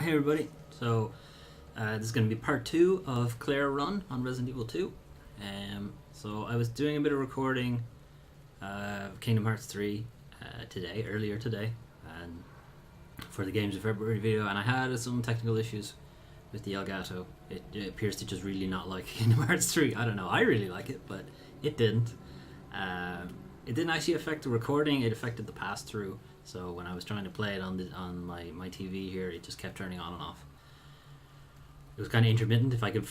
Hey everybody, so this is going to be part 2 of Claire Run on Resident Evil 2. So I was doing a bit of recording Kingdom Hearts 3 earlier today, and for the Games of February video, and I had some technical issues with the Elgato. It appears to just really not like Kingdom Hearts 3. I don't know, I really like it, but it didn't. It didn't actually affect the recording, it affected the pass-through. So when I was trying to play it on my TV here, it just kept turning on and off. It was kind of intermittent. If I could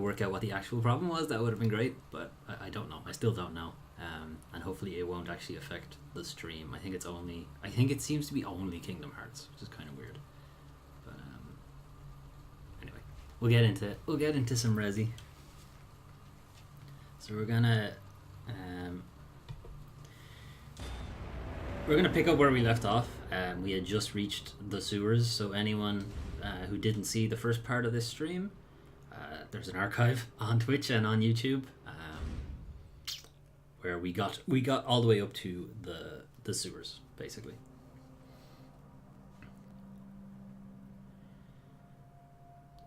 work out what the actual problem was, that would have been great. But I don't know. I still don't know. And hopefully it won't actually affect the stream. I think it seems to be only Kingdom Hearts, which is kind of weird. But anyway, we'll get into some Resi. So we're gonna pick up where we left off. We had just reached the sewers, so anyone who didn't see the first part of this stream, there's an archive on Twitch and on YouTube where we got all the way up to the sewers, basically.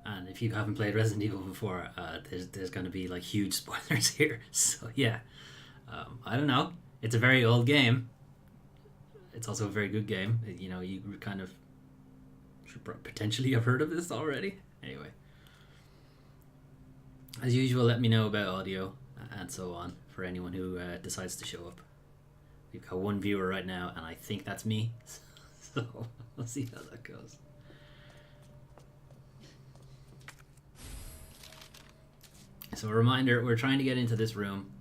And if you haven't played Resident Evil before, there's going to be like huge spoilers here. So yeah, I don't know. It's a very old game. It's also a very good game. You know, you kind of should potentially have heard of this already. Anyway, as usual, let me know about audio and so on for anyone who decides to show up. We've got one viewer right now, and I think that's me. So we'll see how that goes. So a reminder, we're trying to get into this room.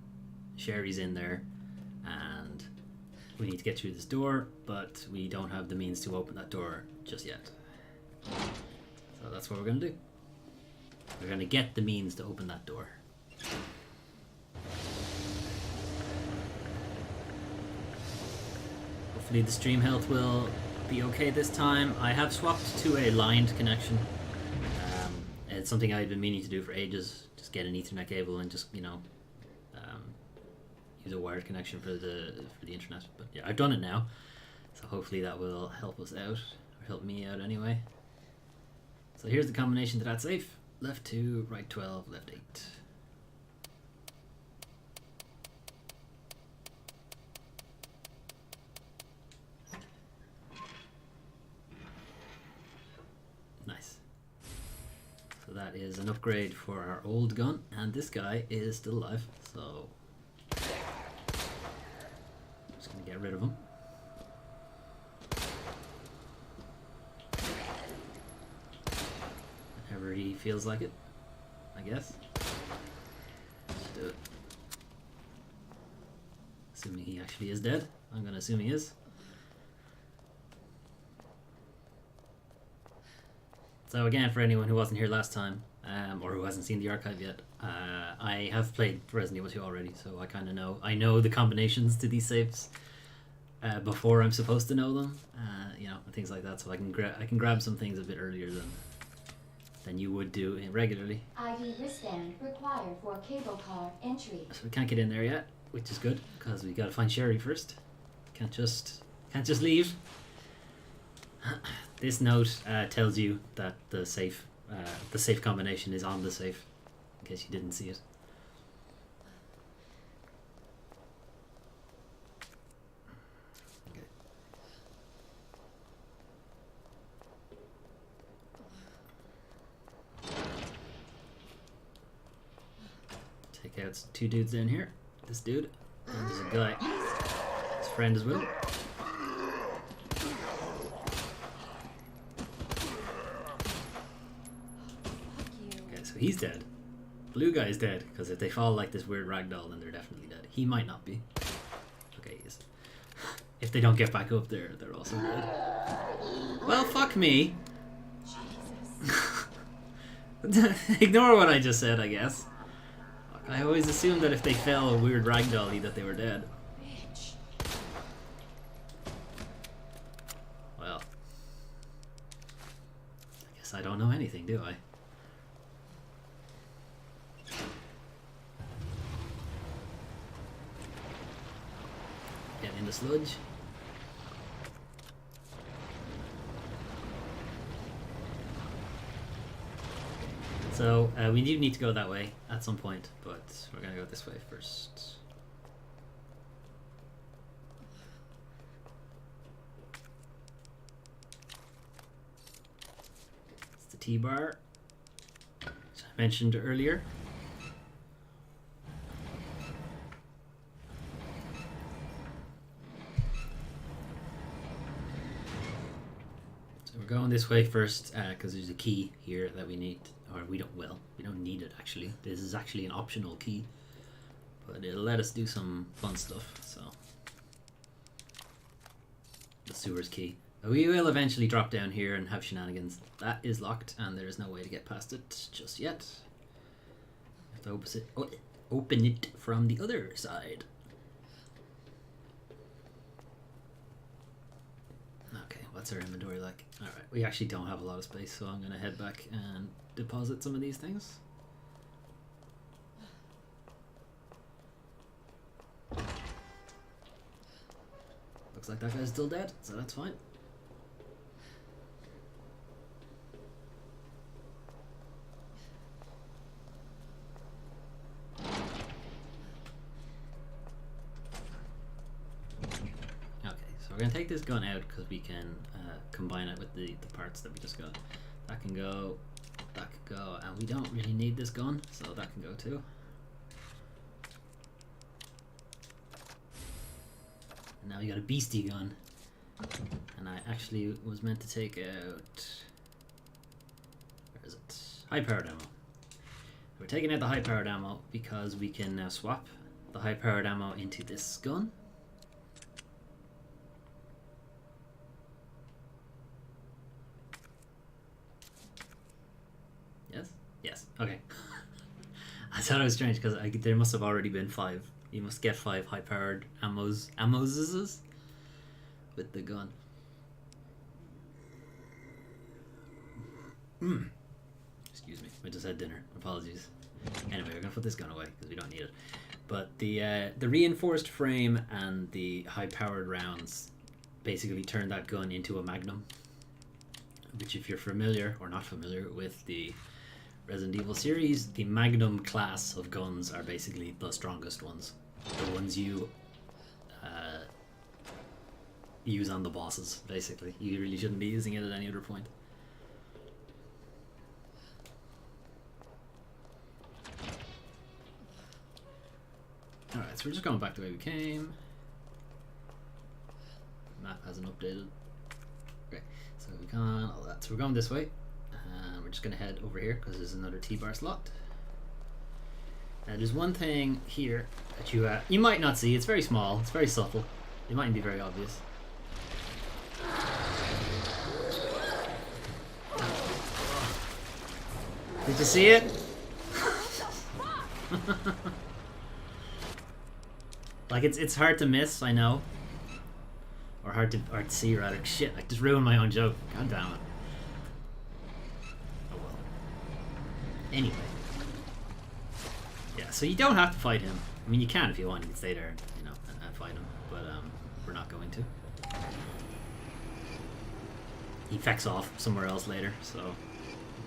Sherry's in there, and we need to get through this door, but we don't have the means to open that door just yet. So that's what we're going to do. We're going to get the means to open that door. Hopefully the stream health will be okay this time. I have swapped to a lined connection. It's something I've been meaning to do for ages. Just get an Ethernet cable and just, use a wired connection for the internet. But yeah, I've done it now, so hopefully that will help us out, or help me out anyway. So here's the combination to that safe: left 2, right 12, left 8. Nice. So that is an upgrade for our old gun, and this guy is still alive, so just gonna get rid of him. Whenever he feels like it, I guess. Let's do it. Assuming he actually is dead. I'm gonna assume he is. So again, for anyone who wasn't here last time, or who hasn't seen the archive yet, I have played Resident Evil 2 already, so I kind of know. I know the combinations to these saves before I'm supposed to know them, and things like that. So I can grab some things a bit earlier than you would do regularly. ID wristband required for cable car entry. So we can't get in there yet, which is good because we got to find Sherry first. Can't just leave. This note tells you that the safe combination is on the safe, in case you didn't see it. Okay. Take out 2 dudes in here. This dude, and there's a guy, his friend as well. So he's dead. Blue guy's dead, because if they fall like this weird ragdoll, then they're definitely dead. He might not be. Okay, he is. If they don't get back up there, they're also dead. Well, fuck me. Ignore what I just said, I guess. I always assumed that if they fell weird ragdoll-y that they were dead. Well. I guess I don't know anything, do I? Get in the sludge. So we do need to go that way at some point, but we're gonna go this way first. It's the T-bar, which I mentioned earlier. We're going this way first because there's a key here that we need, or we don't need it actually. This is actually an optional key, but it'll let us do some fun stuff. So the sewers key. We will eventually drop down here and have shenanigans. That is locked, and there is no way to get past it just yet. We have to open it from the other side. What's our inventory like? Alright, we actually don't have a lot of space, so I'm going to head back and deposit some of these things. Looks like that guy's still dead, so that's fine. We're going to take this gun out because we can combine it with the parts that we just got. That can go, and we don't really need this gun, so that can go too. And now we got a beastie gun. And I actually was meant to take out... Where is it? High-powered ammo. We're taking out the high-powered ammo because we can now swap the high-powered ammo into this gun. Yes. Okay. I thought it was strange because there must have already been 5. You must get 5 high-powered ammos with the gun. Excuse me. I just had dinner. Apologies. Anyway, we're gonna put this gun away because we don't need it. But the reinforced frame and the high-powered rounds basically turn that gun into a magnum. Which, if you're familiar or not familiar with the Resident Evil series, the Magnum class of guns are basically the strongest ones. The ones you use on the bosses, basically. You really shouldn't be using it at any other point. Alright, so we're just going back the way we came. Map hasn't updated. Okay, so we can all that. So we're going this way. We're just going to head over here because there's another T-bar slot. Now there's one thing here that you might not see. It's very small. It's very subtle. It mightn't be very obvious. Did you see it? Like it's hard to miss, I know. Or hard to see rather. Shit, I just ruined my own joke. God damn it. Anyway. Yeah, so you don't have to fight him. I mean, you can if you want. You can stay there, you know, and fight him. But we're not going to. He fecks off somewhere else later, so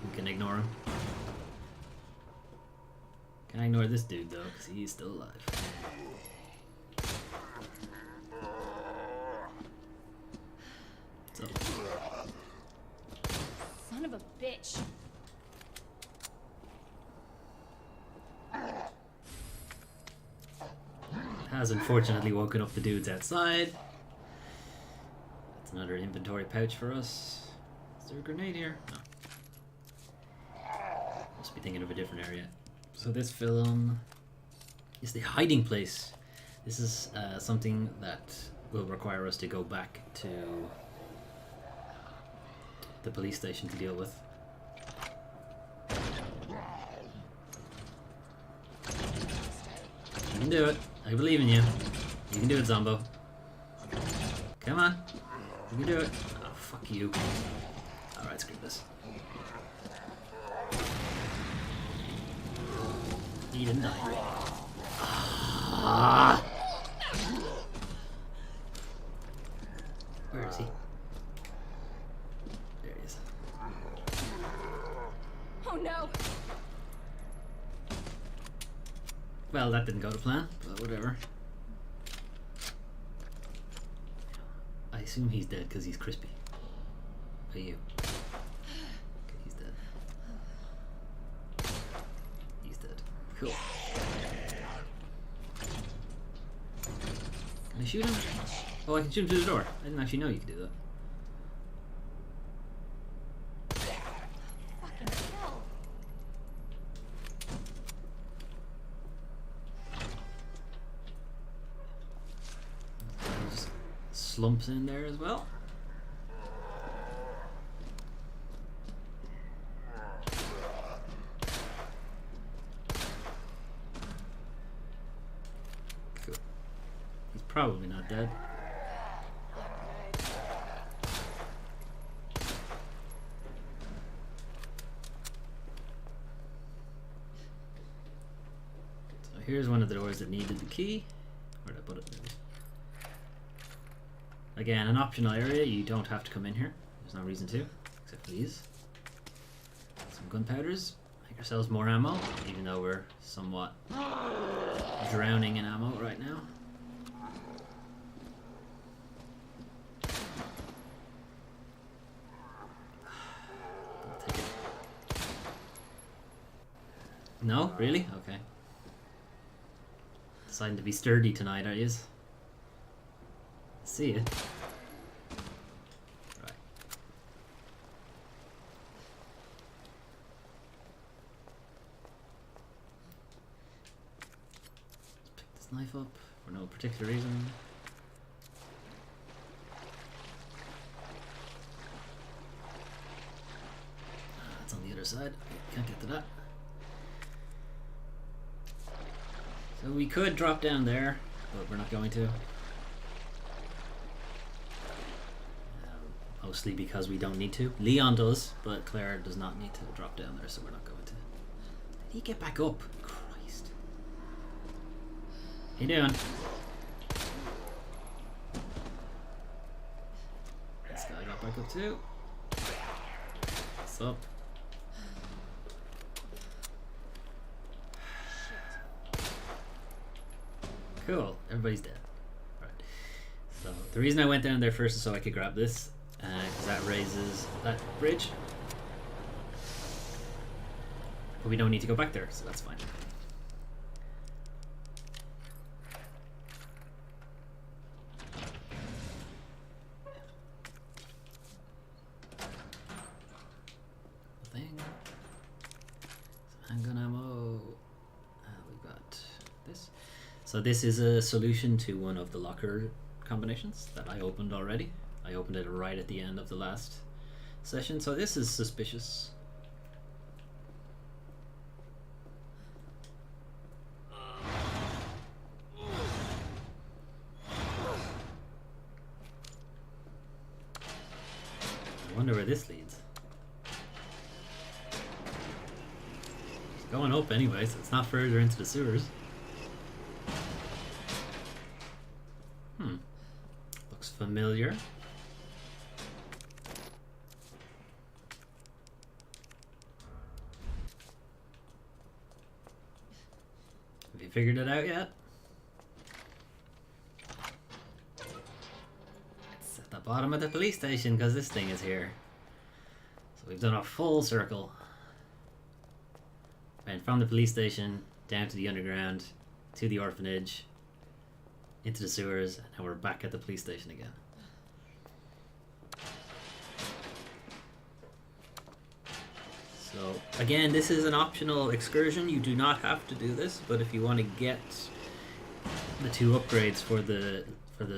we can ignore him. Can I ignore this dude though? Because he's still alive. So. Son of a bitch. Has unfortunately woken up the dudes outside. That's another inventory pouch for us. Is there a grenade here? No. Must be thinking of a different area. So this film is the hiding place. This is something that will require us to go back to the police station to deal with. You can do it. I believe in you. You can do it, Zombo. Come on. You can do it. Oh, fuck you. Alright, screw this. He didn't die. Ah. Where is he? There he is. Oh no! Well, that didn't go to plan, but whatever. I assume he's dead because he's crispy. Are you? Okay, he's dead. He's dead. Cool. Can I shoot him? Oh, I can shoot him through the door. I didn't actually know you could do that. Just slumps in there as well. Cool. He's probably not dead. Here's one of the doors that needed the key. Where'd I put it? Again, an optional area. You don't have to come in here. There's no reason to, except for these. Some gunpowders. Make ourselves more ammo, even though we're somewhat drowning in ammo right now. I'll take it. No? Really? Okay. Deciding to be sturdy tonight, are yous? See ya. Right. Let's pick this knife up for no particular reason. It's on the other side. Can't get to that. So we could drop down there, but we're not going to. Mostly because we don't need to. Leon does, but Claire does not need to drop down there, so we're not going to. Did he get back up? Christ. How you doing? This guy got back up too. What's up? Cool, everybody's dead. Right. So the reason I went down there first is so I could grab this, because that raises that bridge. But we don't need to go back there, so that's fine. Thing. Some handgun ammo. We've got this. So this is a solution to one of the locker combinations that I opened already. I opened it right at the end of the last session, so this is suspicious. I wonder where this leads. It's going up anyway, so it's not further into the sewers. Looks familiar. Have you figured it out yet? It's at the bottom of the police station because this thing is here. So we've done a full circle. Went from the police station down to the underground, to the orphanage, into the sewers, and now we're back at the police station again. So again, this is an optional excursion. You do not have to do this, but if you want to get the 2 upgrades for the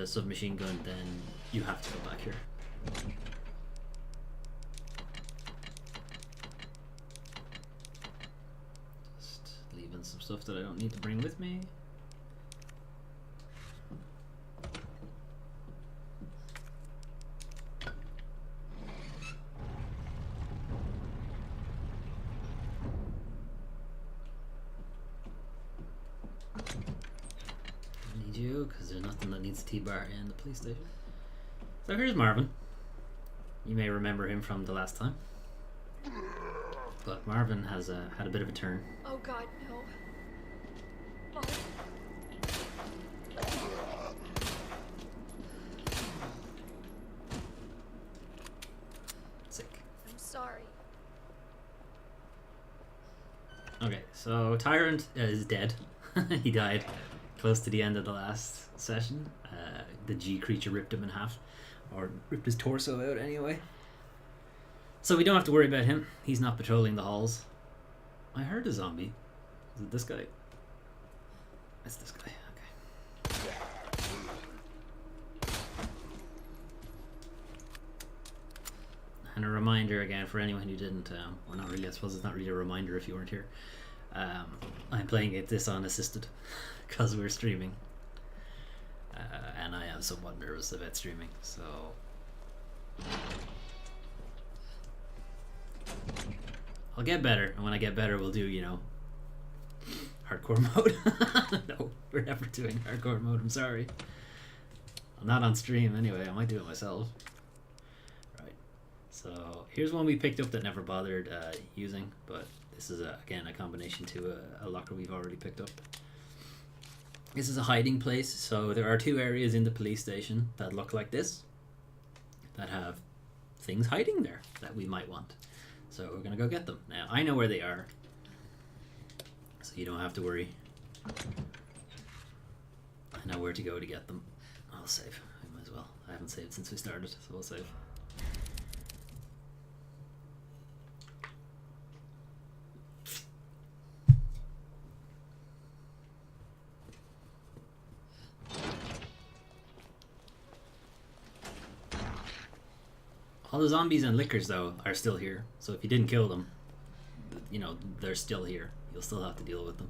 submachine gun, then you have to go back here. Just leaving some stuff that I don't need to bring with me. Because there's nothing that needs a T-bar in the police station. So here's Marvin. You may remember him from the last time. But Marvin has had a bit of a turn. Oh god, no. Oh. So Tyrant is dead. He died close to the end of the last session. The G creature ripped him in half, or ripped his torso out anyway. So we don't have to worry about him. He's not patrolling the halls. I heard a zombie. Is it this guy? It's this guy. Okay. And a reminder again for anyone who didn't, or not really, I suppose it's not really a reminder if you weren't here. I'm playing this unassisted because we're streaming. And I am somewhat nervous about streaming, so... I'll get better, and when I get better we'll do, you know, hardcore mode. No, we're never doing hardcore mode, I'm sorry. I'm not on stream anyway, I might do it myself. Right, so here's one we picked up that never bothered using, but this is, again, a combination to a locker we've already picked up. This is a hiding place, so there are two areas in the police station that look like this, that have things hiding there that we might want. So we're going to go get them. Now, I know where they are, so you don't have to worry. I know where to go to get them. I'll save. I might as well. I haven't saved since we started, so we'll save. All the zombies and lickers, though, are still here. So if you didn't kill them, you know, they're still here. You'll still have to deal with them.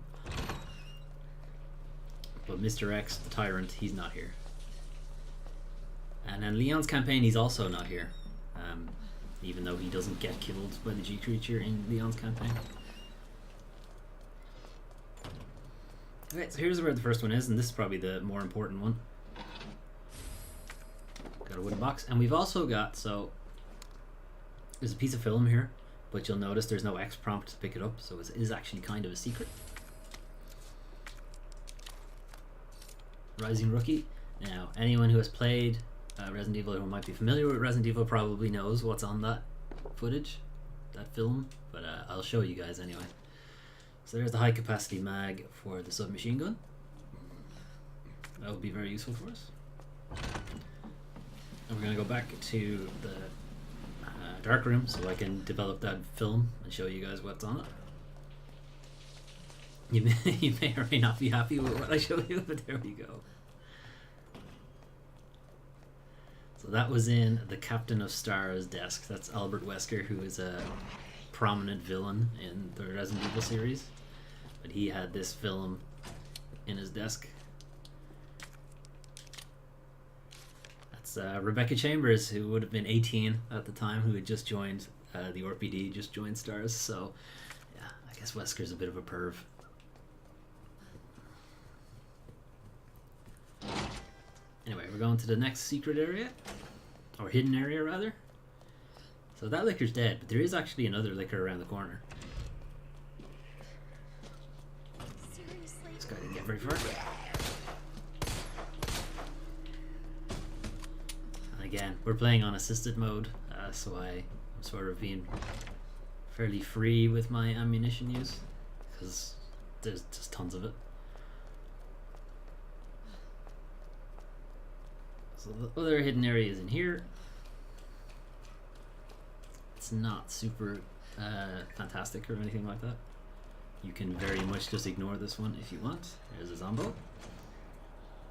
But Mr. X, the Tyrant, he's not here. And in Leon's campaign, he's also not here. Even though he doesn't get killed by the G creature in Leon's campaign. Okay, so here's where the first one is, and this is probably the more important one. Got a wooden box. And we've also got, so... There's a piece of film here, but you'll notice there's no X prompt to pick it up, so it is actually kind of a secret. Rising Rookie. Now, anyone who has played Resident Evil or might be familiar with Resident Evil probably knows what's on that footage, that film, but I'll show you guys anyway. So there's the high capacity mag for the submachine gun. That would be very useful for us. And we're going to go back to the dark room so I can develop that film and show you guys what's on it. You may or may not be happy with what I show you, but there we go. So that was in the Captain of Stars desk. That's Albert Wesker, who is a prominent villain in the Resident Evil series. But he had this film in his desk. Rebecca Chambers, who would have been 18 at the time, who had just joined the RPD, just joined Stars. So, yeah, I guess Wesker's a bit of a perv. Anyway, we're going to the next secret area, or hidden area rather. So that licker's dead, but there is actually another licker around the corner. Seriously? This guy didn't get very far. Again, we're playing on assisted mode, so I'm sort of being fairly free with my ammunition use, because there's just tons of it. So the other hidden area is in here. It's not super fantastic or anything like that. You can very much just ignore this one if you want. There's a Zombo,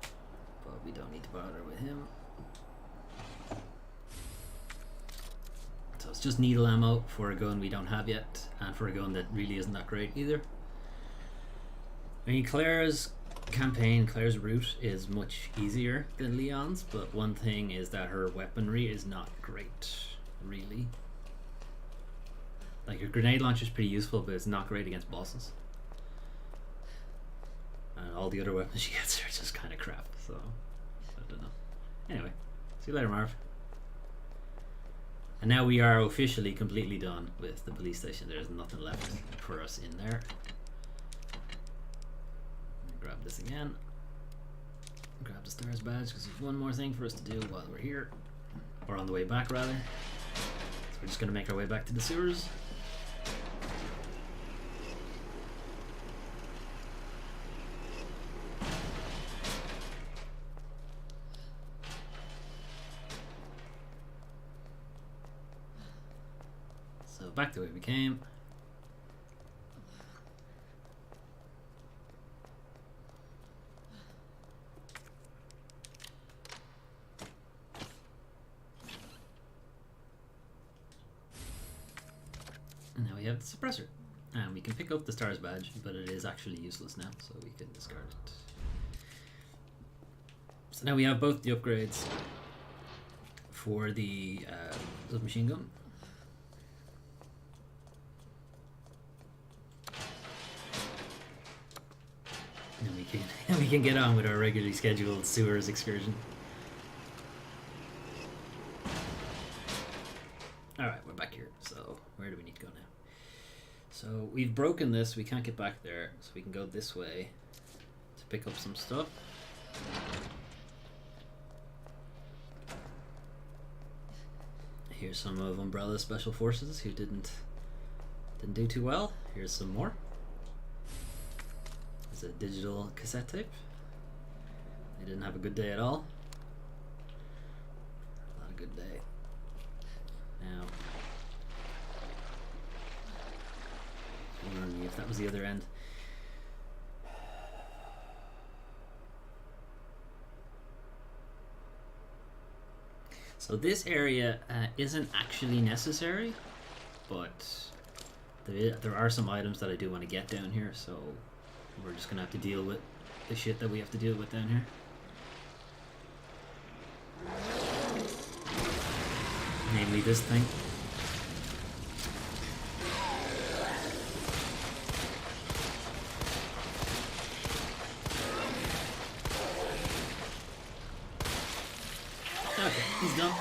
but we don't need to bother with him. So it's just needle ammo for a gun we don't have yet, and for a gun that really isn't that great either. I mean, Claire's campaign, Claire's route is much easier than Leon's, but one thing is that her weaponry is not great, really. Like, her grenade launcher is pretty useful, but it's not great against bosses. And all the other weapons she gets are just kind of crap, so I don't know. Anyway, see you later, Marv. And now we are officially completely done with the police station. There's nothing left for us in there. Grab this again. Grab the Stars badge, because there's one more thing for us to do while we're here. Or on the way back, rather. So we're just going to make our way back to the sewers. back the way we came. And now we have the suppressor. And we can pick up the stars badge, but it is actually useless now, so we can discard it. So now we have both the upgrades for the submachine gun. And we can get on with our regularly scheduled sewers excursion. Alright, we're back here. So where do we need to go now? So we've broken this, we can't get back there, so we can go this way to pick up some stuff. Here's some of Umbrella's special forces who didn't do too well. Here's some more. There's a digital cassette tape. They didn't have a good day at all. Not a good day. Now, I wondering if that was the other end. So this area isn't actually necessary, but there are some items that I do want to get down here, so we're just gonna have to deal with the shit that we have to deal with down here. Namely this thing. Okay, he's done.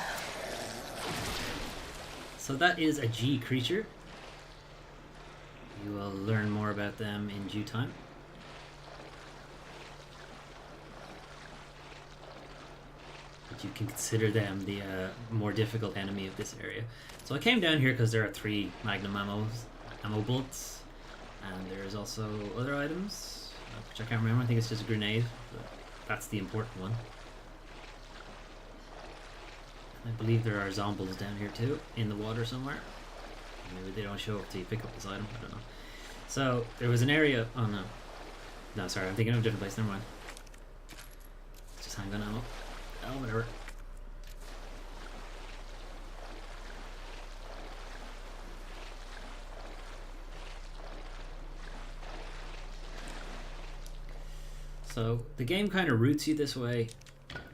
So that is a G creature. You will learn more about them in due time. But you can consider them the more difficult enemy of this area. So I came down here because there are 3 magnum ammo bolts, and there's also other items, which I can't remember. I think it's just a grenade, but that's the important one. I believe there are zombies down here too, in the water somewhere. Maybe they don't show up till you pick up this item, I don't know. So, there was an area, oh no. No, sorry, I'm thinking of a different place, never mind. It's just handgun ammo. Oh, whatever. So, the game kind of routes you this way,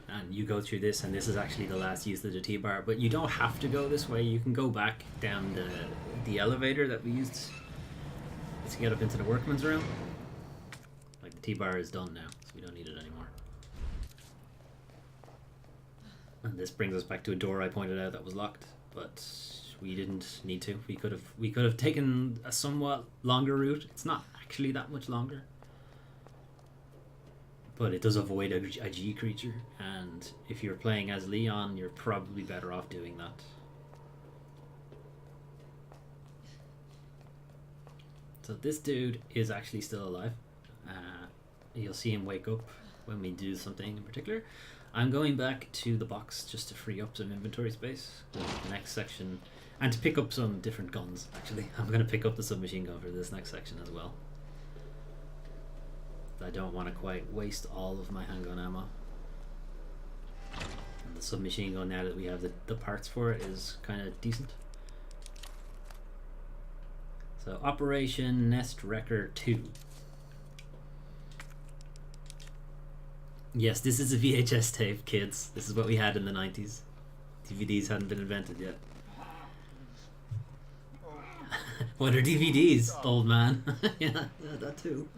and you go through this, and this is actually the last use of the T-bar, but you don't have to go this way. You can go back down the elevator that we used to get up into the workman's room. Like, the T-bar is done now, so we don't need it anymore. And this brings us back to a door I pointed out that was locked, but we didn't need to. We could have taken a somewhat longer route. It's not actually that much longer, but it does avoid a G creature, and if you're playing as Leon, you're probably better off doing that. So this dude is actually still alive. You'll see him wake up when we do something in particular. I'm going back to the box just to free up some inventory space for the next section, and to pick up some different guns, actually. I'm going to pick up the submachine gun for this next section as well. I don't want to quite waste all of my handgun ammo. And the submachine gun, now that we have the parts for it, is kind of decent. So Operation Nest Wrecker 2. Yes, this is a VHS tape, kids. This is what we had in the 90s. DVDs hadn't been invented yet. What are DVDs, old man? Yeah, that too.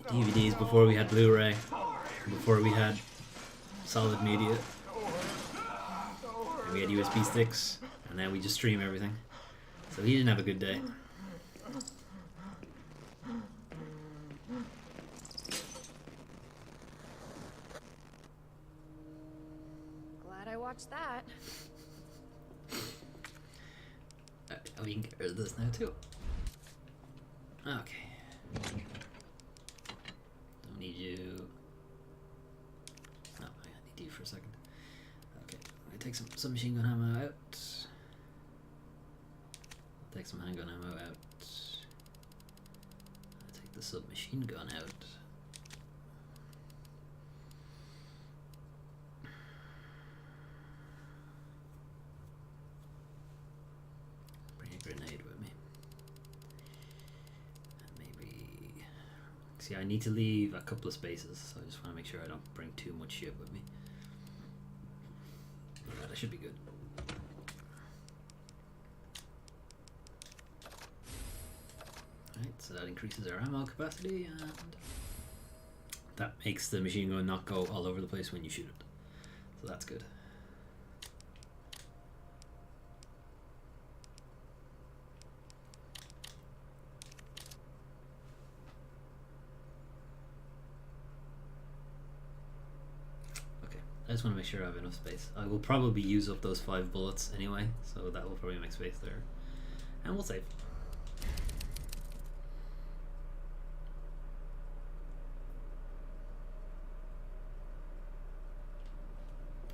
DVDs before we had Blu-ray, before we had solid media. And we had USB sticks, and now we just stream everything. So he didn't have a good day. Glad I watched that. We can get rid of this now too. Okay. Don't need you. No, I need you for a second. Okay, I take some submachine gun ammo out. Take some handgun ammo out. Take the submachine gun out. Bring a grenade with me. And maybe... See, I need to leave a couple of spaces, so I just want to make sure I don't bring too much shit with me. Alright, that should be good. Right, so that increases our ammo capacity, and that makes the machine gun not go all over the place when you shoot it. So that's good. Okay, I just want to make sure I have enough space. I will probably use up those 5 bullets anyway, so that will probably make space there. And we'll save.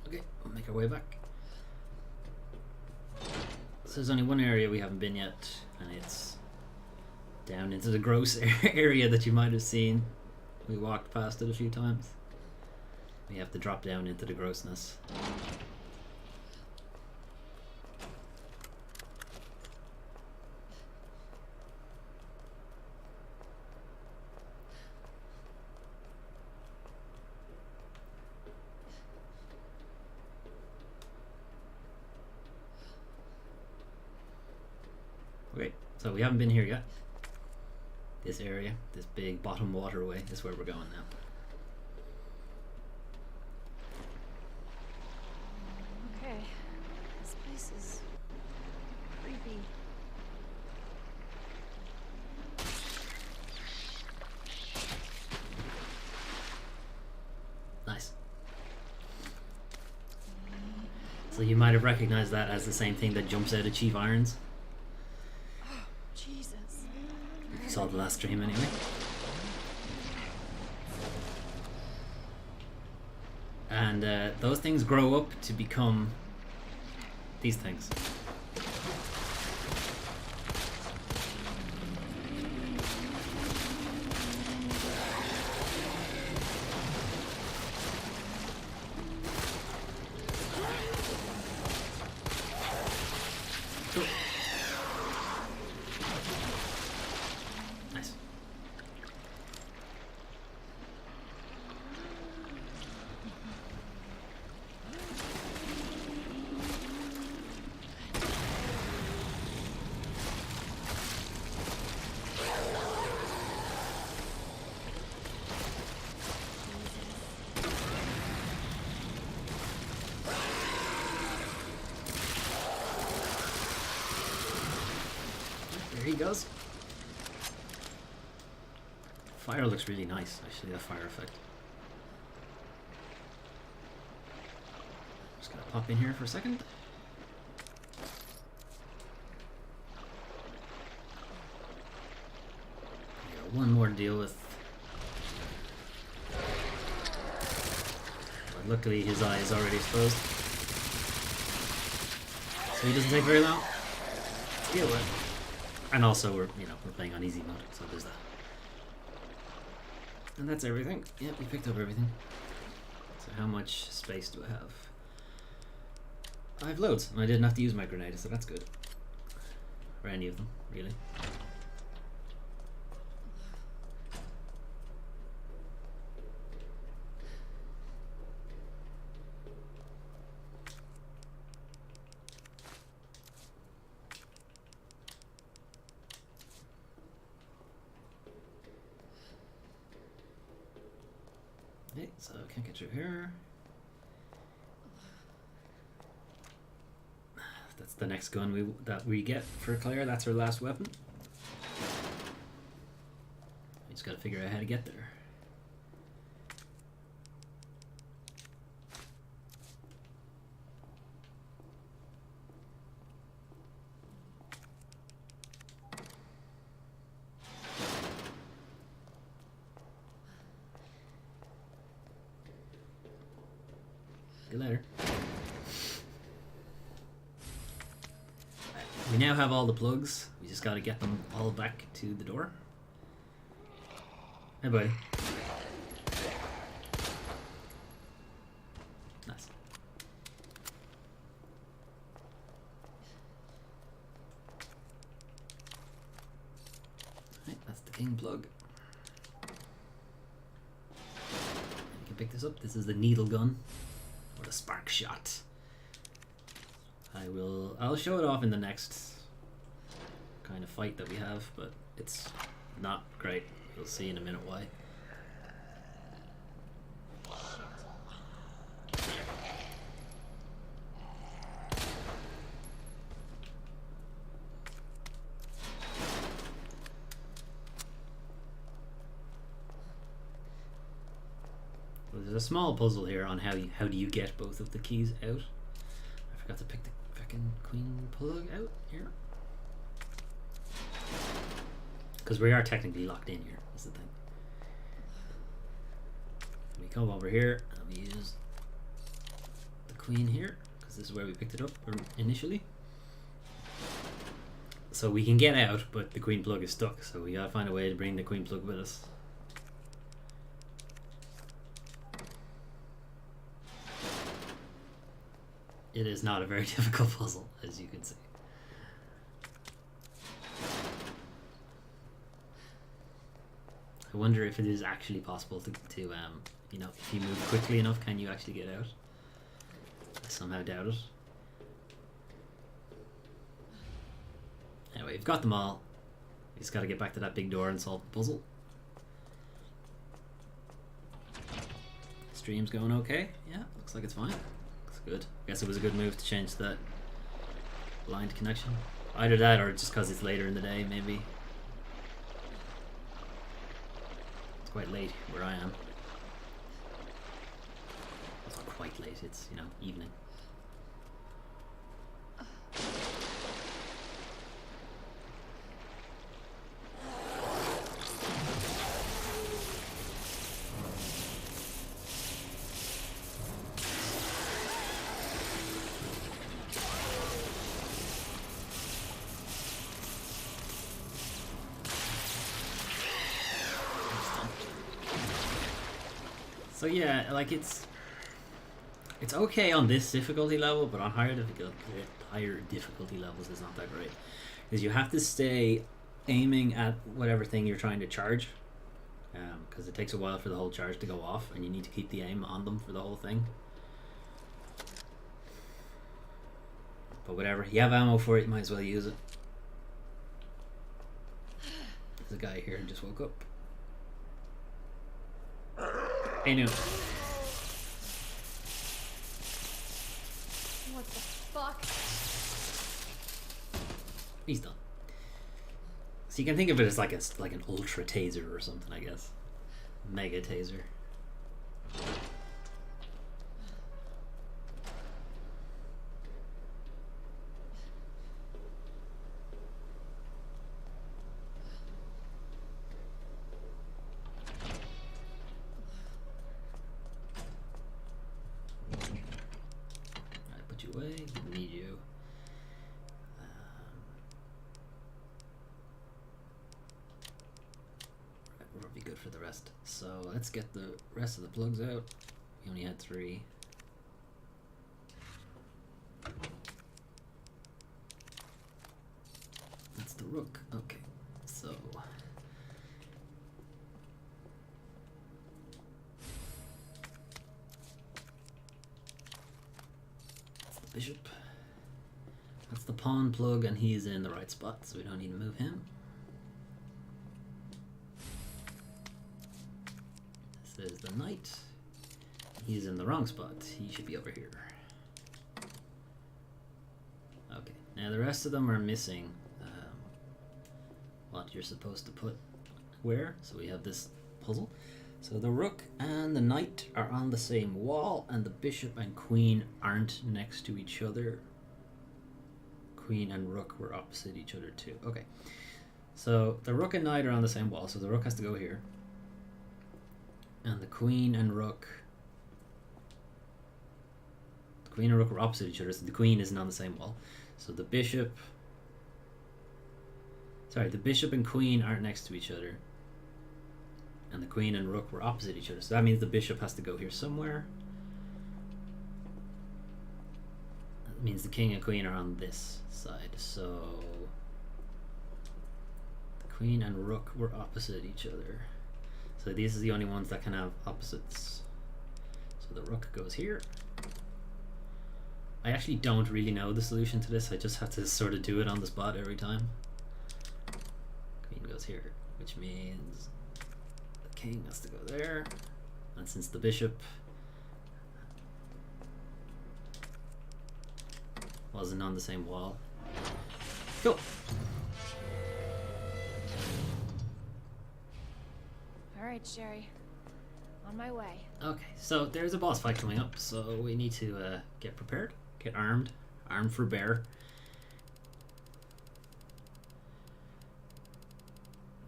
Okay, we'll make our way back. So there's only one area we haven't been yet, and it's down into the gross area that you might have seen. We walked past it a few times. We have to drop down into the grossness. Okay, so we haven't been here yet. This area, this big bottom waterway, is where we're going now. Okay. This place is creepy. Nice. So you might have recognized that as the same thing that jumps out of Chief Irons. Jesus. You saw the last stream anyway. And those things grow up to become these things. Cool. Nice. There he goes. Fire looks really nice, actually, the fire effect. Just gonna pop in here for a second. Got one more to deal with. But luckily his eye is already exposed. So he doesn't take very long to deal with. And also we're playing on easy mode, so there's that. And that's everything. Yep, we picked up everything. So how much space do I have? I have loads, and I didn't have to use my grenade, so that's good. Or any of them, really. Okay, so I can't get through here. That's the next gun that we get for Claire. That's her last weapon. We just gotta figure out how to get there. Good later. now have all the plugs. We just got to get them all back to the door. Hey, buddy. Nice. Right, that's the king plug. You can pick this up. This is the needle gun, or the spark shot. I'll show it off in the next kind of fight that we have, but it's not great. You'll see in a minute why. Well, there's a small puzzle here on how do you get both of the keys out. I forgot to pick the fucking queen plug out here. Because we are technically locked in here, is the thing. We come over here and we use the queen here, because this is where we picked it up initially. So we can get out, but the queen plug is stuck, so we gotta find a way to bring the queen plug with us. It is not a very difficult puzzle, as you can see. I wonder if it is actually possible to you know, if you move quickly enough, can you actually get out? I somehow doubt it. Anyway, we've got them all. We just got to get back to that big door and solve the puzzle. Stream's going okay. Yeah, looks like it's fine. Looks good. I guess it was a good move to change that blind connection. Either that or just because it's later in the day, maybe. It's quite late where I am. It's not quite late, it's, you know, evening. So yeah, like it's okay on this difficulty level, but on higher difficulty levels is not that great, because you have to stay aiming at whatever thing you're trying to charge, because it takes a while for the whole charge to go off, and you need to keep the aim on them for the whole thing. But whatever, you have ammo for it, you might as well use it. There's a guy here who just woke up. Hey, new. What the fuck? He's done. So you can think of it as like an ultra taser or something, I guess. Mega taser. For the rest. So let's get the rest of the plugs out. We only had 3. That's the rook. Okay, so that's the bishop. That's the pawn plug, and he's in the right spot, so we don't need to move him. Is the knight. He's in the wrong spot. He should be over here. Okay, now the rest of them are missing what you're supposed to put where. So we have this puzzle. So the rook and the knight are on the same wall, and the bishop and queen aren't next to each other. Queen and rook were opposite each other too. Okay, so the rook and knight are on the same wall, so the rook has to go here. And the queen and rook were opposite each other, so the queen isn't on the same wall. So the bishop Sorry, the bishop and queen aren't next to each other. And the queen and rook were opposite each other. So that means the bishop has to go here somewhere. That means the king and queen are on this side. So the queen and rook were opposite each other. So these are the only ones that can have opposites. So the rook goes here. I actually don't really know the solution to this. I just have to sort of do it on the spot every time. Queen goes here, which means the king has to go there. And since the bishop wasn't on the same wall. Cool. Alright, Sherry. On my way. Okay, so there's a boss fight coming up, so we need to get prepared, get armed for bear.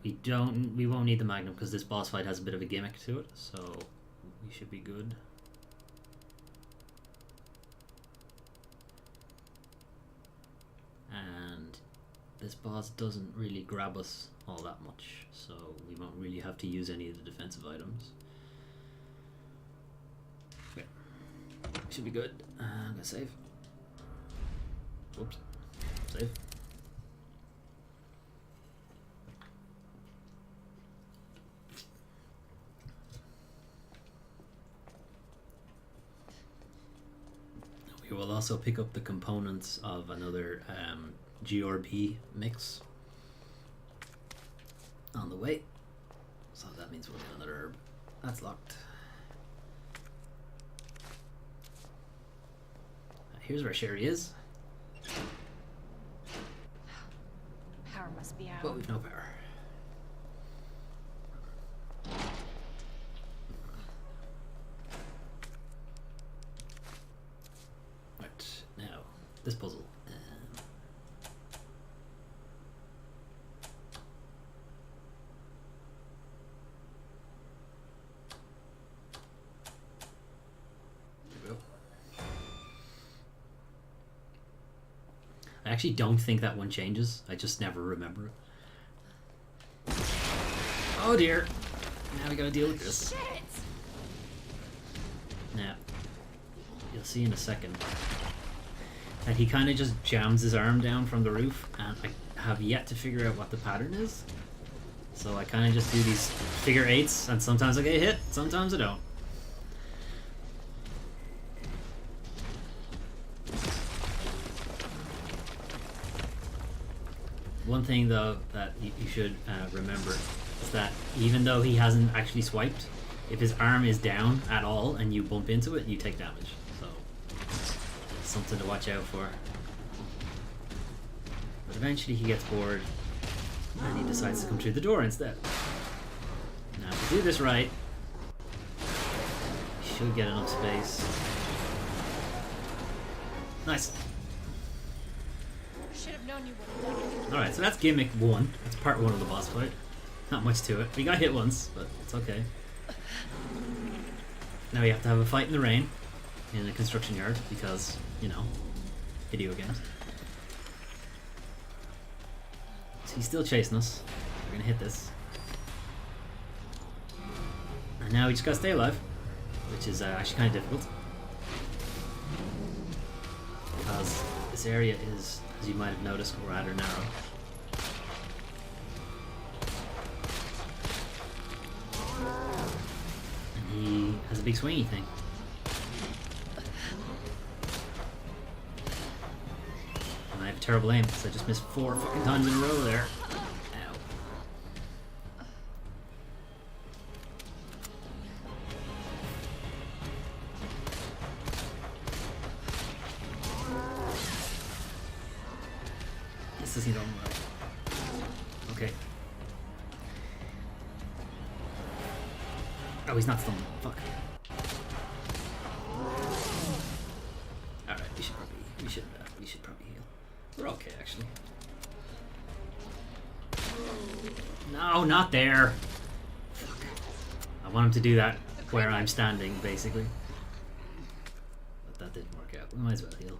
We won't need the magnum because this boss fight has a bit of a gimmick to it, so we should be good. And this boss doesn't really grab us all that much, so we won't really have to use any of the defensive items. Okay, should be good. I'm gonna save. Whoops, save. We will also pick up the components of another GRB mix on the way. So that means we'll get another herb. That's locked. Here's where Sherry is. Power must be out. But we've no power. Right, now, this puzzle. There we go. I actually don't think that one changes. I just never remember it. Oh dear. Now we gotta deal with this. Shit! Now, you'll see in a second that he kind of just jams his arm down from the roof, and I have yet to figure out what the pattern is. So I kind of just do these figure eights, and sometimes I get hit, sometimes I don't. One thing though that you should remember is that even though he hasn't actually swiped, if his arm is down at all and you bump into it, you take damage. So something to watch out for. But eventually he gets bored and he decides to come through the door instead. Now if we do this right, we should get enough space. Nice. Should have known you would have done it. Alright, so that's gimmick 1. That's part 1 of the boss fight. Not much to it. We got hit once, but it's okay. Now we have to have a fight in the rain in a construction yard because, you know, video games. So he's still chasing us. We're gonna hit this. And now we just gotta stay alive, which is actually kind of difficult. Because this area is, as you might have noticed, rather narrow. And he has a big swingy thing. And I have terrible aim because I just missed 4 fucking times in a row there. Ow. This doesn't go right. Okay. Oh, he's not stunned. Fuck. Alright, we should probably heal. We're okay, actually. No, not there. Fuck. I want him to do that where I'm standing, basically. But that didn't work out. We might as well heal.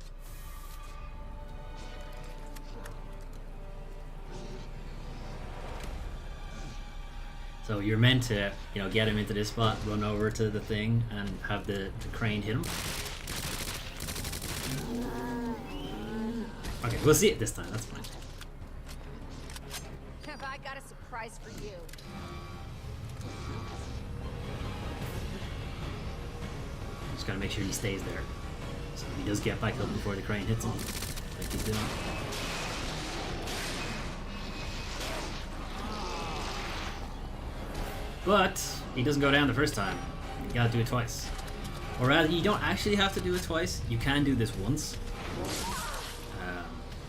So you're meant to, get him into this spot, run over to the thing, and have the crane hit him. Okay, we'll see it this time. That's fine. Have I got a surprise for you? Just gotta make sure he stays there. So he does get back up before the crane hits him, like he's doing. But he doesn't go down the first time. You gotta do it twice. Or rather, you don't actually have to do it twice. You can do this once.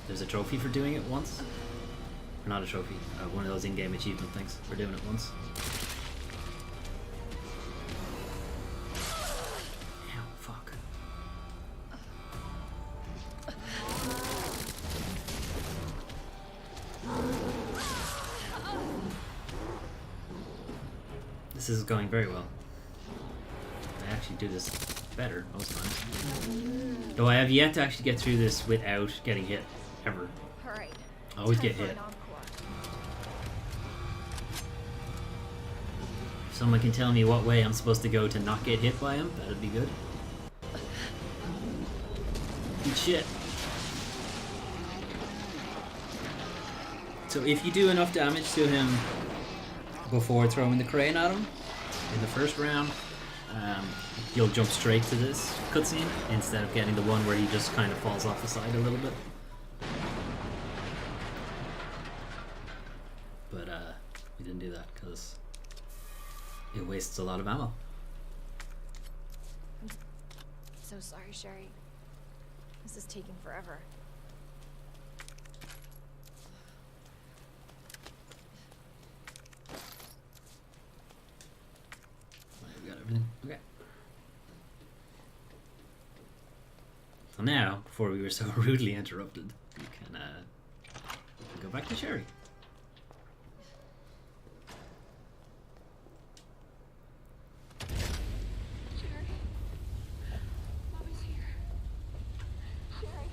There's a trophy for doing it once. Or not a trophy, one of those in-game achievement things for doing it once. Ow, fuck. This is going very well. I actually do this better most times. Though I have yet to actually get through this without getting hit, ever. Alright. I always get hit. If someone can tell me what way I'm supposed to go to not get hit by him, that'd be good. Good shit. So if you do enough damage to him before throwing the crane at him in the first round, you'll jump straight to this cutscene instead of getting the one where he just kind of falls off the side a little bit. But we didn't do that because it wastes a lot of ammo. I'm so sorry, Sherry. This is taking forever. We got everything. Okay. So now, before we were so rudely interrupted, we can go back to Sherry. Sherry, Mommy's here. Sherry,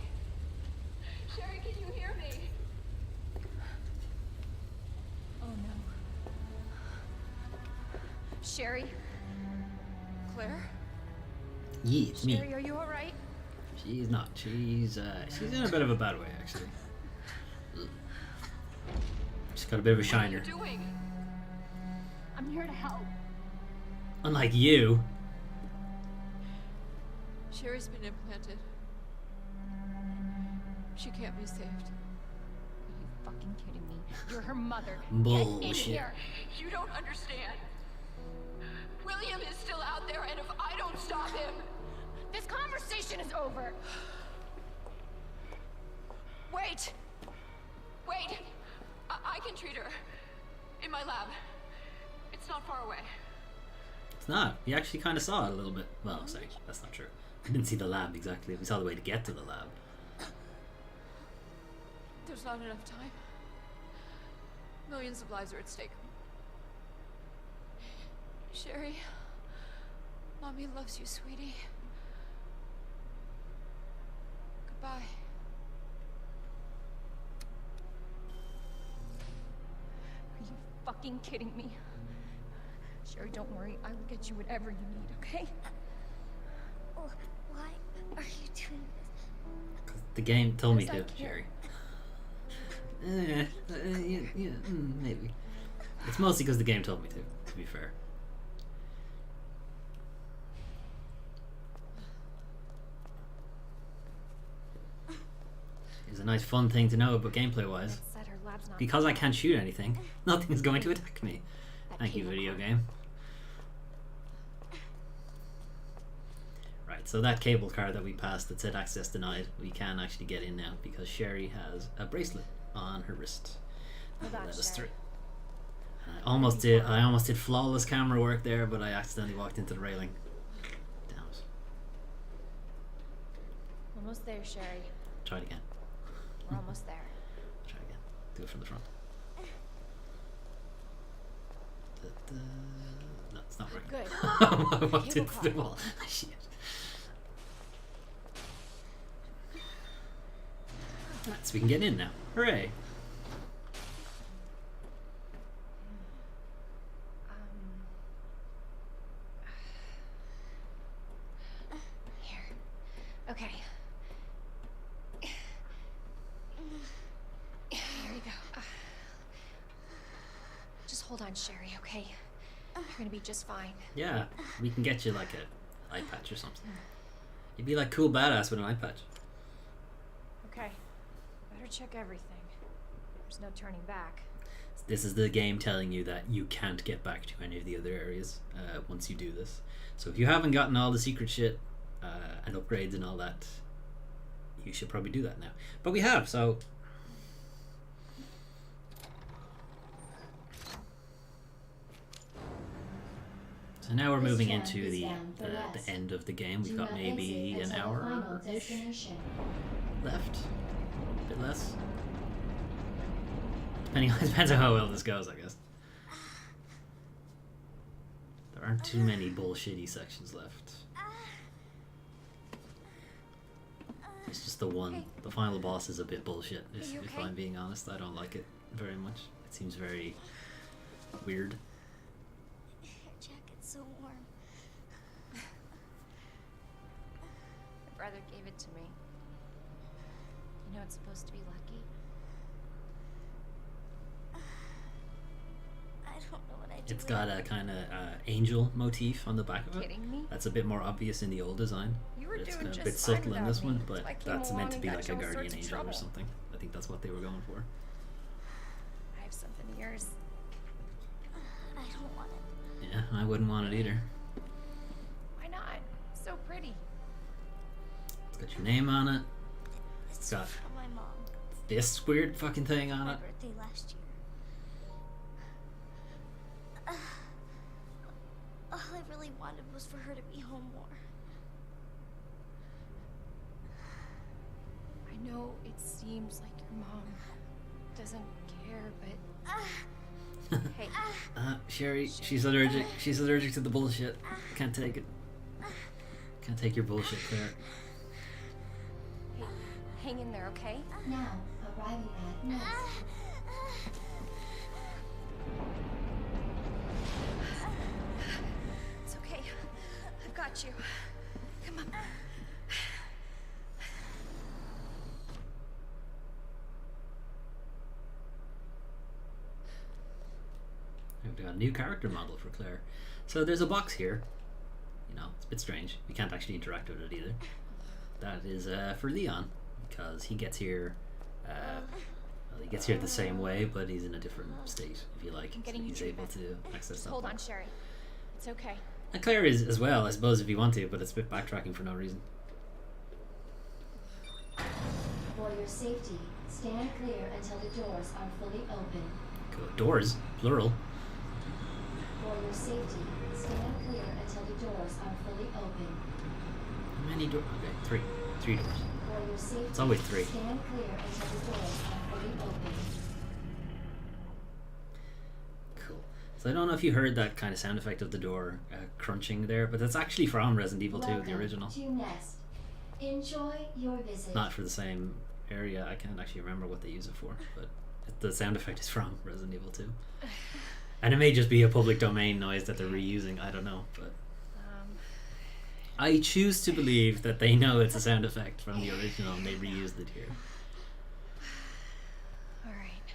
Sherry, can you hear me? Oh no. Sherry? Claire? Yeah, it's me. Sherry, are you alright? She's not. She's in a bit of a bad way, actually. She's got a bit of a shiner. What are you doing? I'm here to help. Unlike you. Sherry's been implanted. She can't be saved. Are you fucking kidding me? You're her mother. Bullshit. Get in here. You don't understand. William is still out there, and if I don't stop him... This conversation is over. Wait! Wait! I can treat her. In my lab. It's not far away. It's not. We actually kind of saw it a little bit. Well, sorry, that's not true. We didn't see the lab exactly. We saw the way to get to the lab. There's not enough time. Millions of lives are at stake. Sherry, Mommy loves you, sweetie. Goodbye. Are you fucking kidding me? Sherry, don't worry. I will get you whatever you need, okay? Oh, why are you doing this? The game told me Yes, I to, can. Sherry. Maybe. It's mostly because the game told me to be fair. It's a nice fun thing to know about gameplay-wise. It said her lab's not Because I can't shoot anything, nothing is going to attack me. that Thank you, cable video car. game. Right, so that cable car that we passed that said access denied, we can actually get in now because Sherry has a bracelet on her wrist. Hold on, Let us through. Sherry. I almost did flawless camera work there, but I accidentally walked into the railing. Damn it. Almost there, Sherry. Try it again. We're almost there. Try it again. Do it from the front. Da-da. No, it's not working. Good. I walked Cable into the car. wall. Shit. Right, so we can get in now. Hooray. on, Sherry, okay? You're gonna be just fine. Yeah, we can get you like a eye patch or something. You'd be like cool badass with an eye patch. Okay. Better check everything. There's no turning back. This is the game telling you that you can't get back to any of the other areas once you do this. So if you haven't gotten all the secret shit and upgrades and all that, you should probably do that now. But we have, so... So now we're moving into the end of the game. We've got maybe an hour-ish left. A bit less. Depends on how well this goes, I guess. There aren't too many bullshitty sections left. It's just the one. The final boss is a bit bullshit, if I'm being honest. I don't like it very much. It seems very weird. Your jacket's so warm. My brother gave it to me. You know it's supposed to be lucky. I don't know what I do. It's got a kind of angel motif on the back of it. Kidding me? That's a bit more obvious in the old design. You were It's doing a just bit fine subtle in without this one, me. but I came that's meant along to and be got like you a all guardian sorts of angel or trouble. something. I think that's what they were going for. I have something of yours. I don't want it. Yeah, I wouldn't want it either. Why not? So pretty. It's got your name on it. It's got- from my mom. This weird fucking thing on My it. birthday last year. All I really wanted was for her to be home more. I know it seems like your mom doesn't care, but hey, Sherry, she's allergic. She's allergic to the bullshit. Can't take it. Can't take your bullshit, Claire. hey, hang in there, okay? Now, arriving at Nest. It's okay. I've got you. Come on. We've got a new character model for Claire. So there's a box here. You know, it's a bit strange. We can't actually interact with it either. That is for Leon, because he gets here. Well, he gets here the same way, but he's in a different state, if you like. I'm So getting you he's able treatment. to access that Hold on, box. Sherry. It's okay. And Claire is as well, I suppose, if you want to, but it's a bit backtracking for no reason. For your safety, stand clear until the doors are fully open. Cool. Doors, plural. For your safety, stand clear until the doors are fully open. How many doors? Okay, three. 3 doors. For your safety, It's always 3. stand clear until the doors are fully open. Cool. So I don't know if you heard that kind of sound effect of the door crunching there, but that's actually from Resident Evil 2, the Welcome original. to Nest. Enjoy your visit. Not for the same area. I can't actually remember what they use it for, but the sound effect is from Resident Evil 2. And it may just be a public domain noise that they're reusing. I don't know, but I choose to believe that they know it's a sound effect from the original and they reused it here. All right.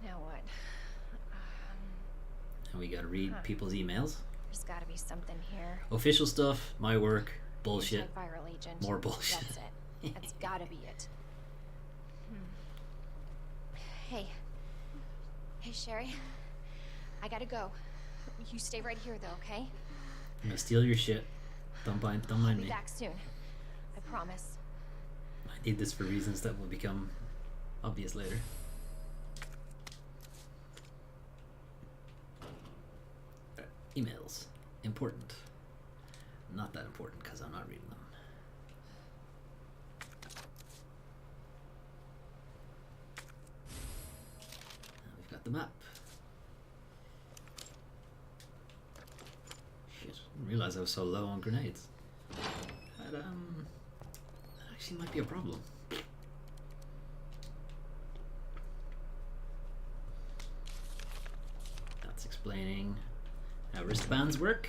Now what? And we gotta read people's emails. There's got to be something here. Official stuff, my work, bullshit, Antiviral agent. more bullshit. That's it. That's got to be it. Hey. Hey, Sherry. I gotta go. You stay right here, though, okay? I'm gonna steal your shit. Don't mind I'll be me. back soon. I promise. I need this for reasons that will become obvious later. Emails. Important. Not that important because I'm not reading them. Now we've got the map. Shit, didn't realize I was so low on grenades. That actually might be a problem. That's explaining how wristbands work.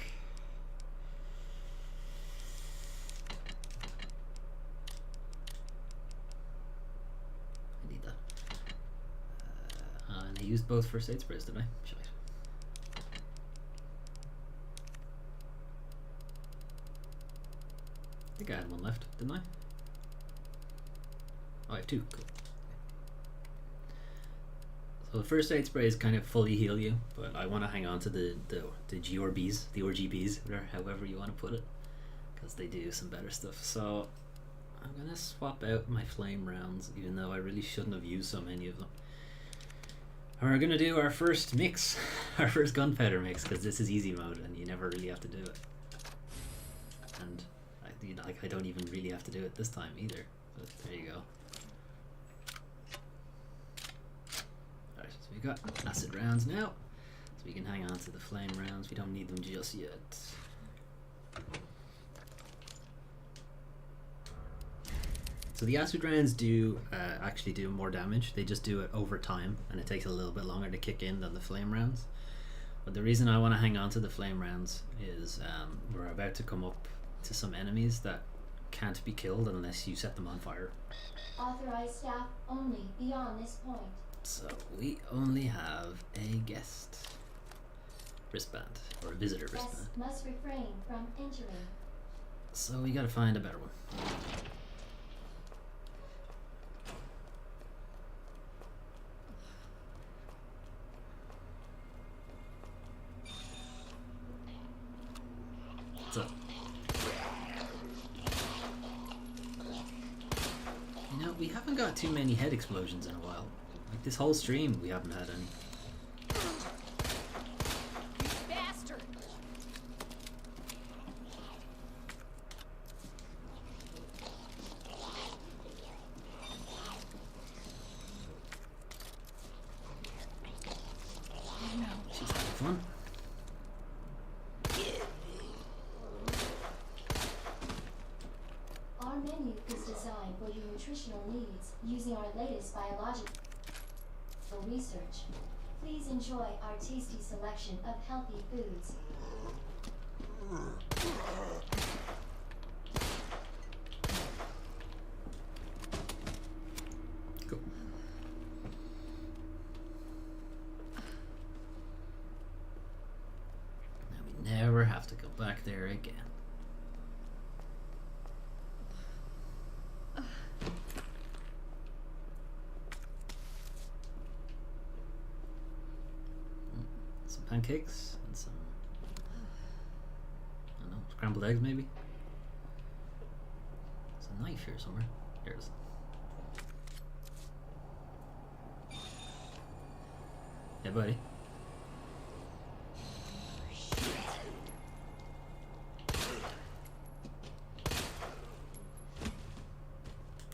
I need that. And I used both first aid sprays, did I? Shite. I think I had one left, didn't I? Oh, I have two. Cool. So the first aid sprays kind of fully heal you, but I want to hang on to the GRBs, the RGBs, or however you want to put it, because they do some better stuff. So I'm gonna swap out my flame rounds, even though I really shouldn't have used so many of them. And we're gonna do our first mix, our first gunpowder mix, because this is easy mode and you never really have to do it. And I don't even really have to do it this time either. But there you go. Alright, so we got acid rounds now, so we can hang on to the flame rounds. We don't need them just yet. So the acid rounds do actually do more damage. They just do it over time, and it takes a little bit longer to kick in than the flame rounds. But the reason I want to hang on to the flame rounds is we're about to come up to some enemies that can't be killed unless you set them on fire. Authorized staff only beyond this point. So we only have a guest wristband, or a visitor wristband. Guests must refrain from entering. So we gotta find a better one. What's up? You know, we haven't got too many head explosions in a while. Like this whole stream, we haven't had any. Bastard! She's having fun. Our menu is designed for your nutritional needs using our latest biological research. Please enjoy our tasty selection of healthy foods. Cool. Now we never have to go back there again. Some pancakes and some, I don't know, scrambled eggs maybe? There's a knife here somewhere. Here it is. Yeah, buddy.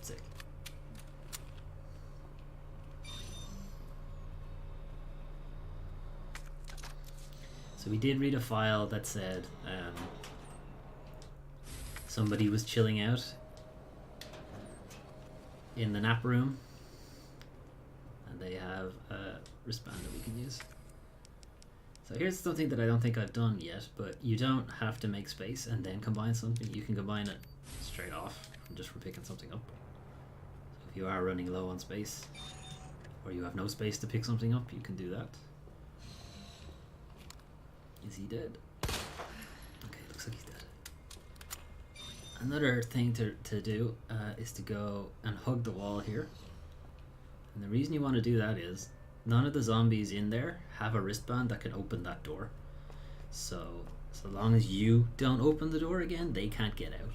Sick. So we did read a file that said somebody was chilling out in the nap room, and they have a wristband that we can use. So here's something that I don't think I've done yet, but you don't have to make space and then combine something. You can combine it straight off just from picking something up. So if you are running low on space, or you have no space to pick something up, you can do that. Is he dead? Okay, looks like he's dead. Another thing to do is to go and hug the wall here. And the reason you want to do that is none of the zombies in there have a wristband that can open that door. So long as you don't open the door again, they can't get out.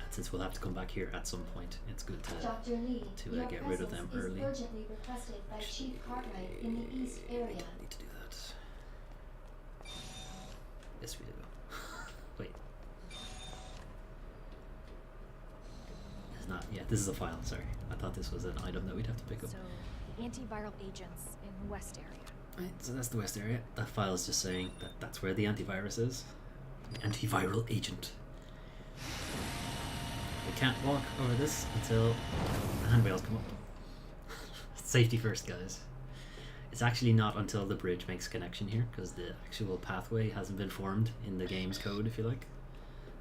And since we'll have to come back here at some point, it's good Dr. Lee, to your get rid of them presence is early. urgently requested by Chief Cartwright in the East area. We don't need to do that. Yes, we do. Wait. It's not. Yeah, this is a file. Sorry, I thought this was an item that we'd have to pick up. So, the antiviral agents in the west area. Right, so that's the west area. That file is just saying that that's where the antivirus is. The antiviral agent. We can't walk over this until the handrails come up. Safety first, guys. It's actually not until the bridge makes connection here, because the actual pathway hasn't been formed in the game's code, if you like.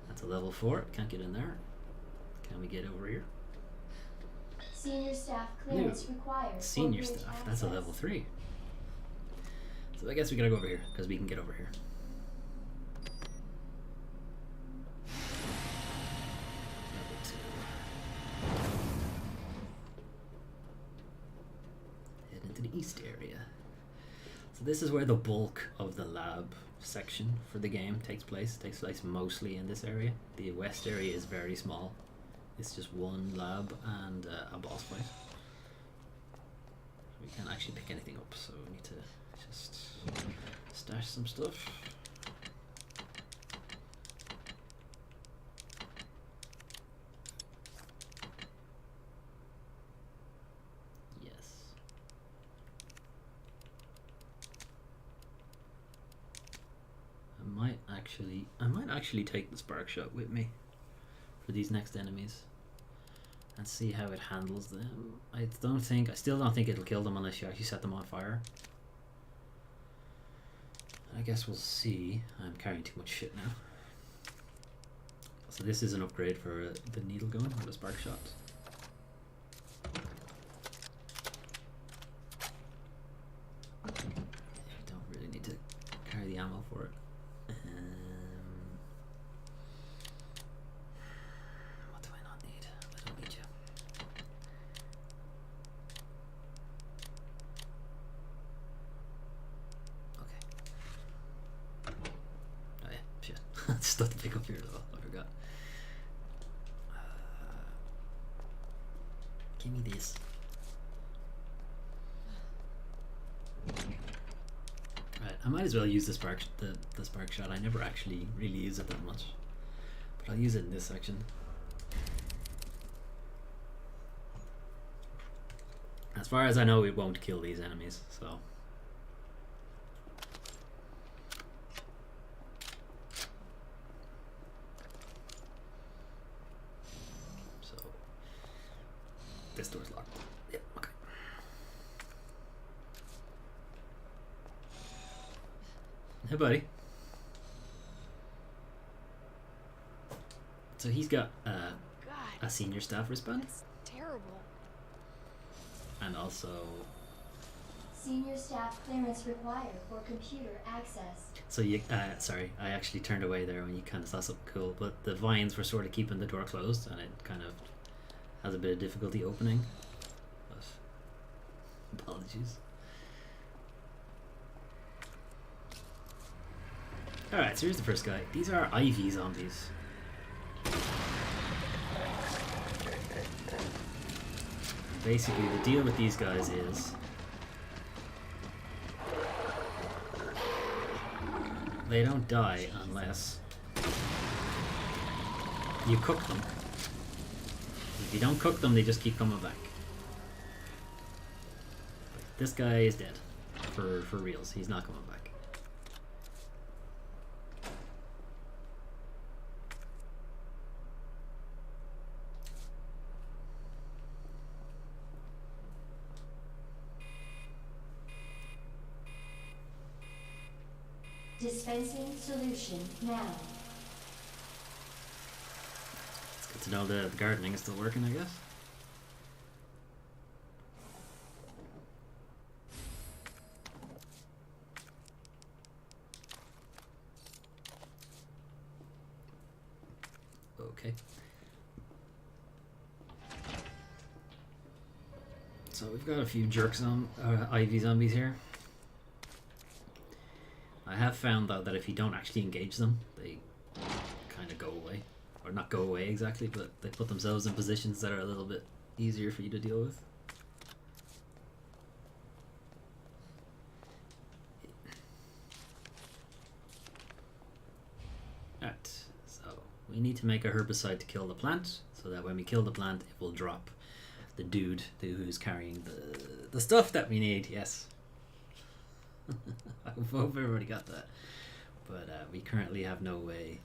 That's a level 4. Can't get in there. Can we get over here? Senior staff clearance required. for Senior bridge staff. That's a access. level 3. So I guess we gotta go over here, because we can get over here. So this is where the bulk of the lab section for the game takes place. It takes place mostly in this area. The west area is very small. It's just one lab and a boss fight. We can't actually pick anything up, so we need to just stash some stuff. I might actually take the spark shot with me for these next enemies and see how it handles them. I still don't think it'll kill them unless you actually set them on fire. I guess we'll see. I'm carrying too much shit now. So this is an upgrade for the needle gun or the spark shot. I don't really need to carry the ammo for it. What do I not need? I don't need you. Okay. Oh yeah, shit. Stuff to pick up here though. I forgot. Give me this. Right, I might as well use the spark shot. I never actually really use it that much, but I'll use it in this section. As far as I know, it won't kill these enemies, so. This door's locked. Yep, okay. Hey, buddy. So he's got a senior staff wristband. That's terrible. And also... Senior staff clearance required for computer access. So you, sorry, I actually turned away there when you kind of saw something cool, but the vines were sort of keeping the door closed, and it kind of has a bit of difficulty opening. But apologies. Alright, so here's the first guy. These are IV zombies. Basically, the deal with these guys is they don't die unless you cook them. If you don't cook them, they just keep coming back. This guy is dead. For reals. He's not coming back. Dispensing solution now. It's good to know the gardening is still working, I guess. Okay. So we've got a few IV zombies here. I have found though that if you don't actually engage them, they kind of go away. Or not go away exactly, but they put themselves in positions that are a little bit easier for you to deal with. Alright, so we need to make a herbicide to kill the plant, so that when we kill the plant, it will drop the dude who's carrying the stuff that we need, yes. I hope everybody got that. But we currently have no way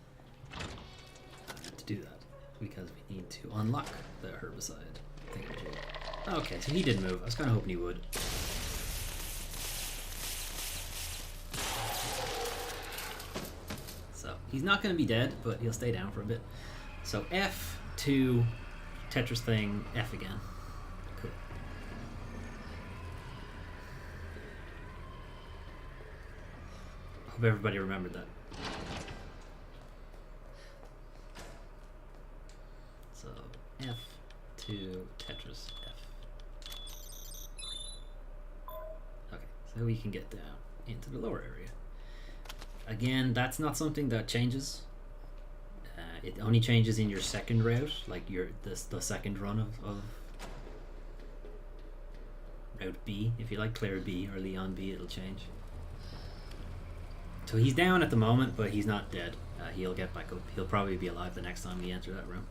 to do that because we need to unlock the herbicide thingamajig. Okay, so he did move. I was kind of hoping he would. So he's not going to be dead, but he'll stay down for a bit. So F to Tetris thing, F again. Cool. Hope everybody remembered that. So F to Tetris F. Okay, so we can get down into the lower area. Again, that's not something that changes. It only changes in your second route, like the second run of Route B. If you like Claire B or Leon B, it'll change. So he's down at the moment, but he's not dead. He'll get back up. He'll probably be alive the next time we enter that room.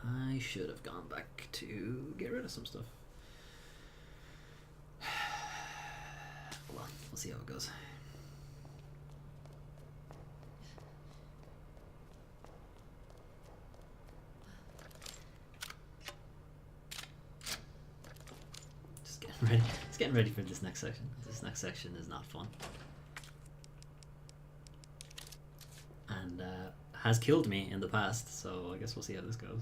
I should have gone back to get rid of some stuff. Well, we'll see how it goes. Just getting ready for this next section. This next section is not fun. And has killed me in the past, so I guess we'll see how this goes.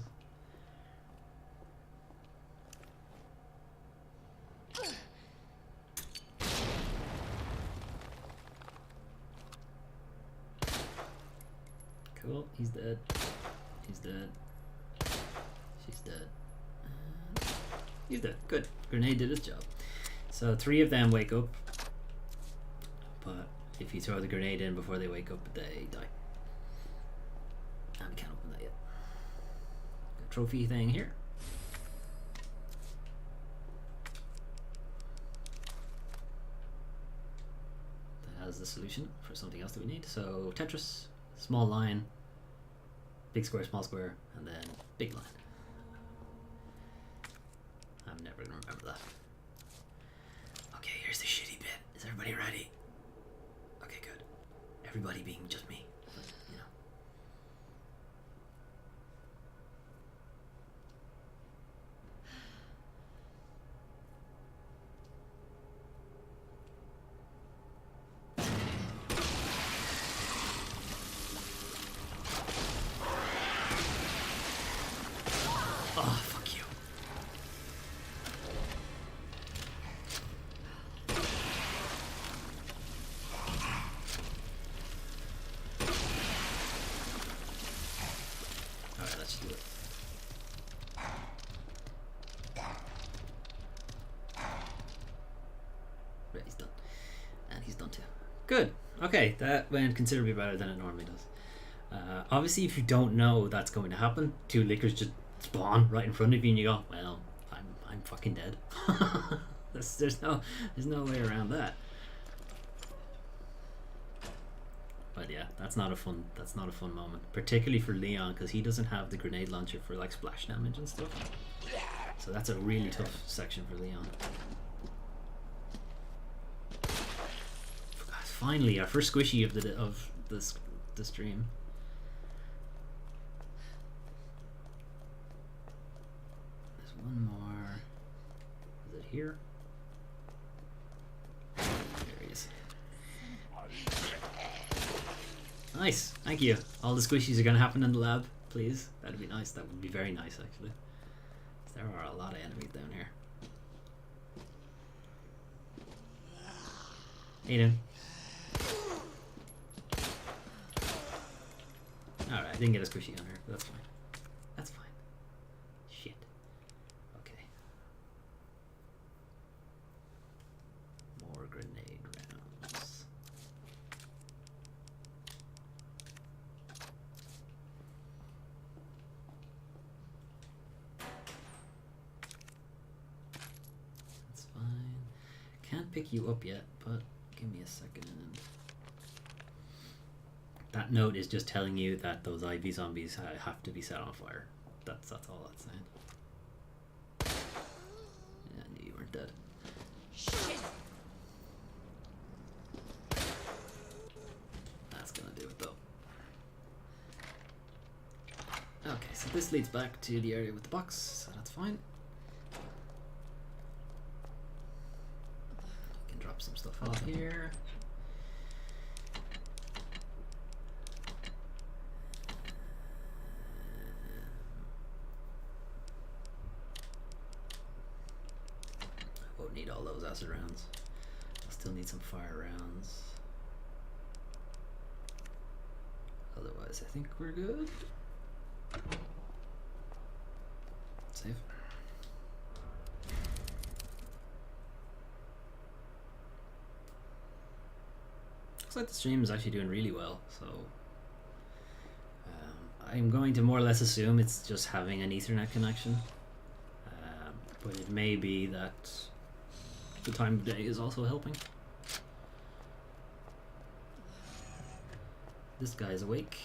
Cool, he's dead. He's dead. She's dead. He's dead. Good. Grenade did its job. So 3 of them wake up, but if you throw the grenade in before they wake up, they die. And we can't open that yet. Got a trophy thing here. That has the solution for something else that we need. So Tetris, small line, big square, small square, and then big line. I'm never gonna remember that. Okay, here's the shitty bit. Is everybody ready? Okay, good. Everybody being just me. But, you know. Oh, fuck you. Alright, let's do it. Right, he's done. And he's done too. Good. Okay, that went considerably better than it normally does. Obviously, if you don't know that's going to happen, 2 lickers just spawn right in front of you and you go, well, I'm fucking dead. there's no way around that. But yeah, that's not a fun moment, particularly for Leon, because he doesn't have the grenade launcher for like splash damage and stuff. So that's a really tough section for Leon. Finally, our first squishy of the stream. There's one more. Is it here? There he is. Nice, thank you. All the squishies are going to happen in the lab, please. That'd be nice. That would be very nice, actually. There are a lot of enemies down here. Hey, dude. Alright, I didn't get a squishy on her, but that's fine. That's fine. Shit. Okay. More grenade rounds. That's fine. Can't pick you up yet, but give me a second. That note is just telling you that those IV zombies have to be set on fire. That's all that's saying. Yeah, I knew you weren't dead. Shit. That's gonna do it though. Okay, so this leads back to the area with the box, so that's fine. You can drop some stuff off here. Need all those acid rounds. I'll still need some fire rounds. Otherwise, I think we're good. Save. Looks like the stream is actually doing really well, so I'm going to more or less assume it's just having an Ethernet connection, but it may be that the time of day is also helping. This guy's awake.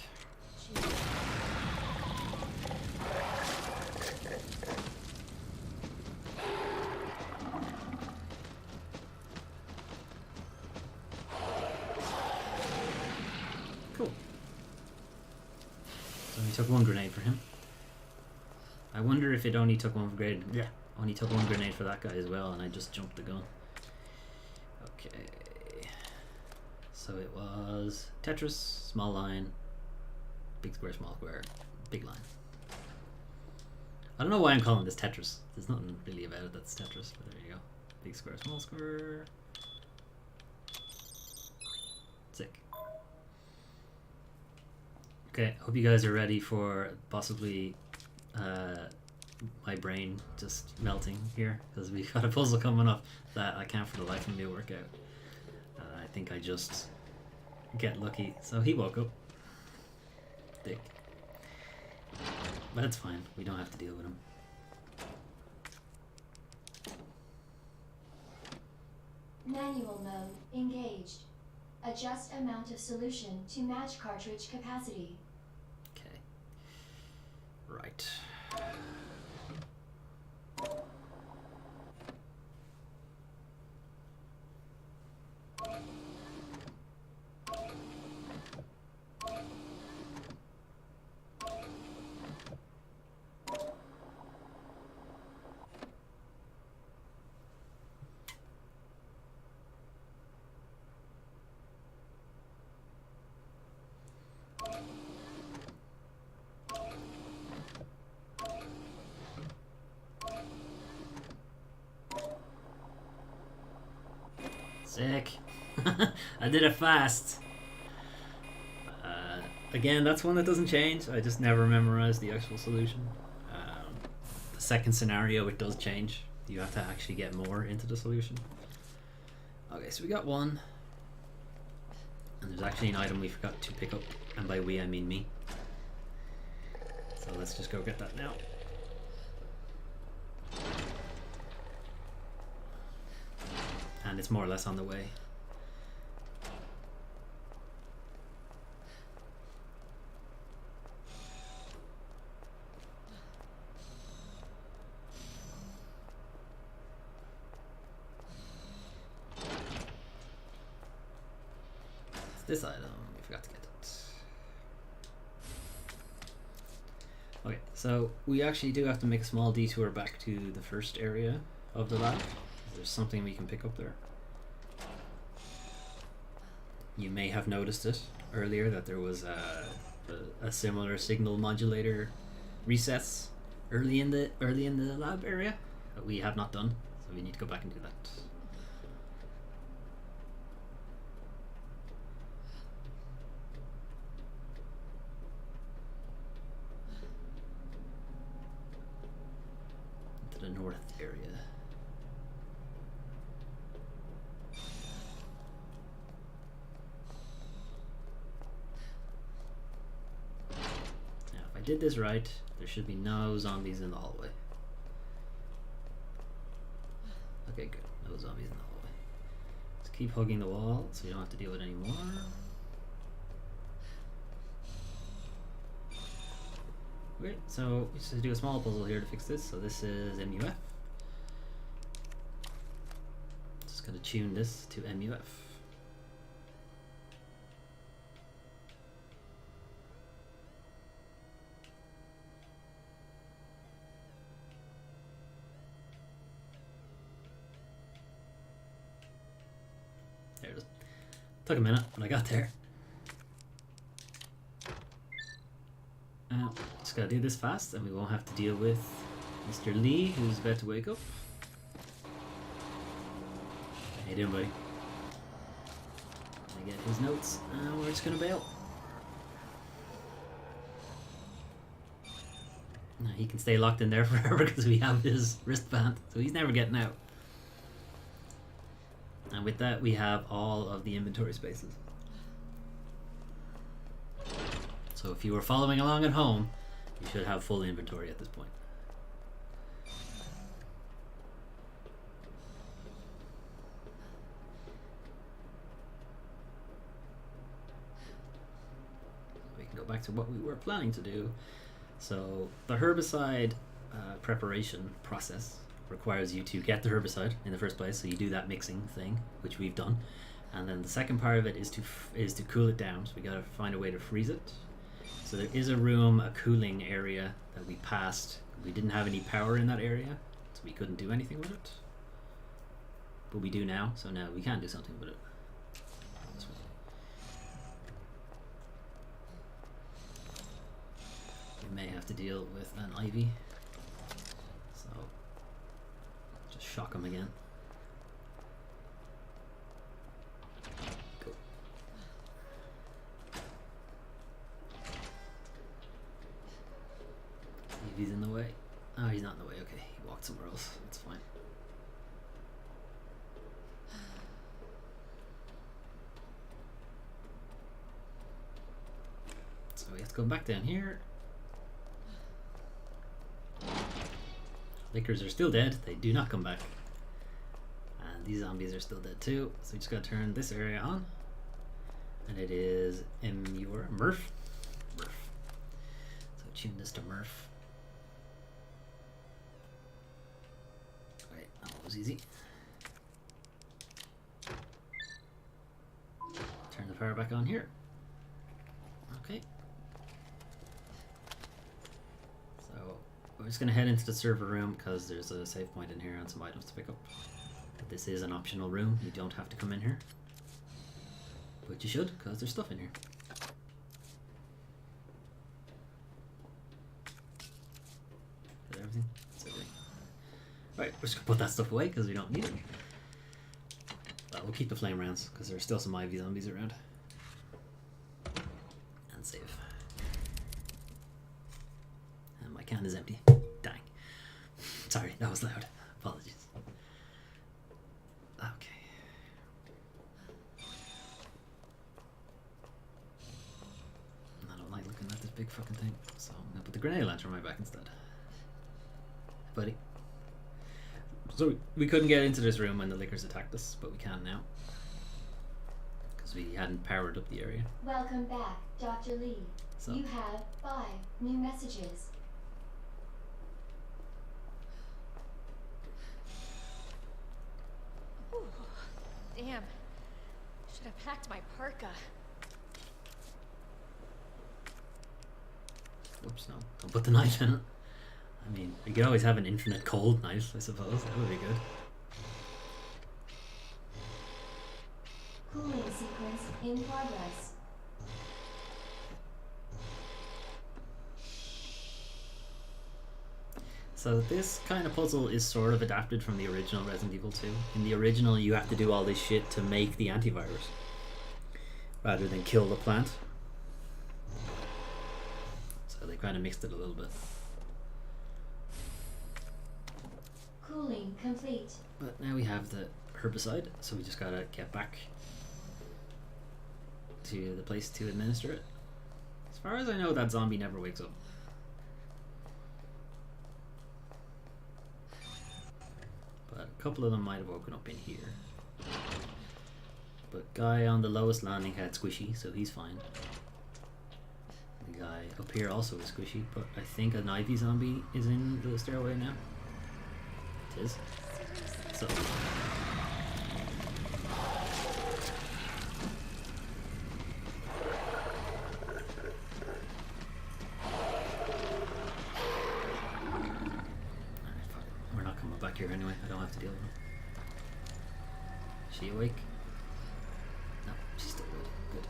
Cool. So he took one grenade for him. I wonder if it only took one grenade. Yeah, only took one grenade for that guy as well, and I just jumped the gun. Okay. So it was Tetris, small line, big square, small square, big line. I don't know why I'm calling this Tetris. There's nothing really about it that's Tetris, but there you go. Big square, small square. Sick. Okay, hope you guys are ready for possibly my brain just melting here, because we've got a puzzle coming up that I can't for the life of me work out. I think I just get lucky. So he woke up. Dick. But it's fine. We don't have to deal with him. Manual mode engaged. Adjust amount of solution to match cartridge capacity. Okay. Right. Sick. I did it fast. Again, that's one that doesn't change. I just never memorized the actual solution. The second scenario, it does change. You have to actually get more into the solution. Okay, so we got one. And there's actually an item we forgot to pick up. And by we, I mean me. So let's just go get that now. And it's more or less on the way. It's this item. We forgot to get it. Okay, so we actually do have to make a small detour back to the first area of the lab. There's something we can pick up there. You may have noticed it earlier that there was a similar signal modulator recess early in the lab area that we have not done, so we need to go back and do that. To the north area. I did this right, there should be no zombies in the hallway. Okay, good. No zombies in the hallway. Let's keep hugging the wall so we don't have to deal with any more. Okay, so we just have to do a small puzzle here to fix this. So this is MUF. Just gotta tune this to MUF. There it is. Took a minute, but I got there. Just gotta do this fast, and we won't have to deal with Mr. Lee, who's about to wake up. How you doing, buddy? I get his notes, and we're just gonna bail. He can stay locked in there forever because we have his wristband, so he's never getting out. And with that, we have all of the inventory spaces. So if you were following along at home, you should have full inventory at this point. We can go back to what we were planning to do. So the herbicide preparation process requires you to get the herbicide in the first place, so you do that mixing thing, which we've done, and then the second part of it is to cool it down. So we got to find a way to freeze it. So there is a cooling area that we passed. We didn't have any power in that area, so we couldn't do anything with it, but we do now, so now we can do something with it. We may have to deal with an ivy, so just shock him again. Go. Ivy's in the way. Oh, he's not in the way. Okay, he walked somewhere else. That's fine. So we have to go back down here. Lickers are still dead. They do not come back. And these zombies are still dead too. So we just gotta turn this area on. And it is Murph. So tune this to Murph. Right, that was easy. Turn the power back on here. Okay. We're just going to head into the server room because there's a save point in here and some items to pick up. But this is an optional room. You don't have to come in here. But you should, because there's stuff in here. Is that everything? That's everything. Right, we're just going to put that stuff away because we don't need it. But we'll keep the flame rounds because there's still some Ivy zombies around. And save. And my can is empty. Dang. Sorry, that was loud. Apologies. Okay. I don't like looking at this big fucking thing, so I'm gonna put the grenade launcher on my back instead. Buddy. So we couldn't get into this room when the lickers attacked us, but we can now. Because we hadn't powered up the area. Welcome back, Dr. Lee. So. You have 5 new messages. Ooh, damn. Should have packed my parka. Oops, no. Don't put the knife in it. I mean, you could always have an infinite cold knife, I suppose. That would be good. Cooling sequence in progress. So this kind of puzzle is sort of adapted from the original Resident Evil 2. In the original, you have to do all this shit to make the antivirus, rather than kill the plant. So they kind of mixed it a little bit. Cooling complete. But now we have the herbicide, so we just gotta get back to the place to administer it. As far as I know, that zombie never wakes up. But a couple of them might have woken up in here. But guy on the lowest landing had squishy, so he's fine. The guy up here also is squishy, but I think an Ivy zombie is in the stairway now. It is. So. We're not coming back here anyway. I don't have to deal with them. Is she awake? No, she's still awake. Good.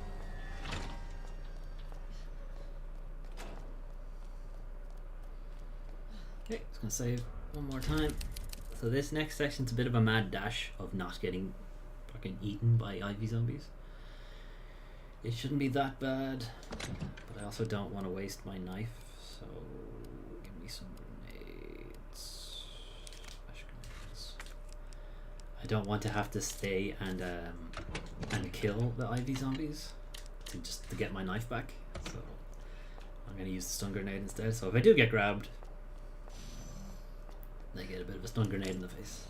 Okay, just gonna save one more time. So this next section's a bit of a mad dash of not getting fucking eaten by Ivy zombies. It shouldn't be that bad, but I also don't want to waste my knife, so give me some don't want to have to stay and kill the IV zombies to get my knife back. So I'm gonna use the stun grenade instead. So if I do get grabbed, they get a bit of a stun grenade in the face.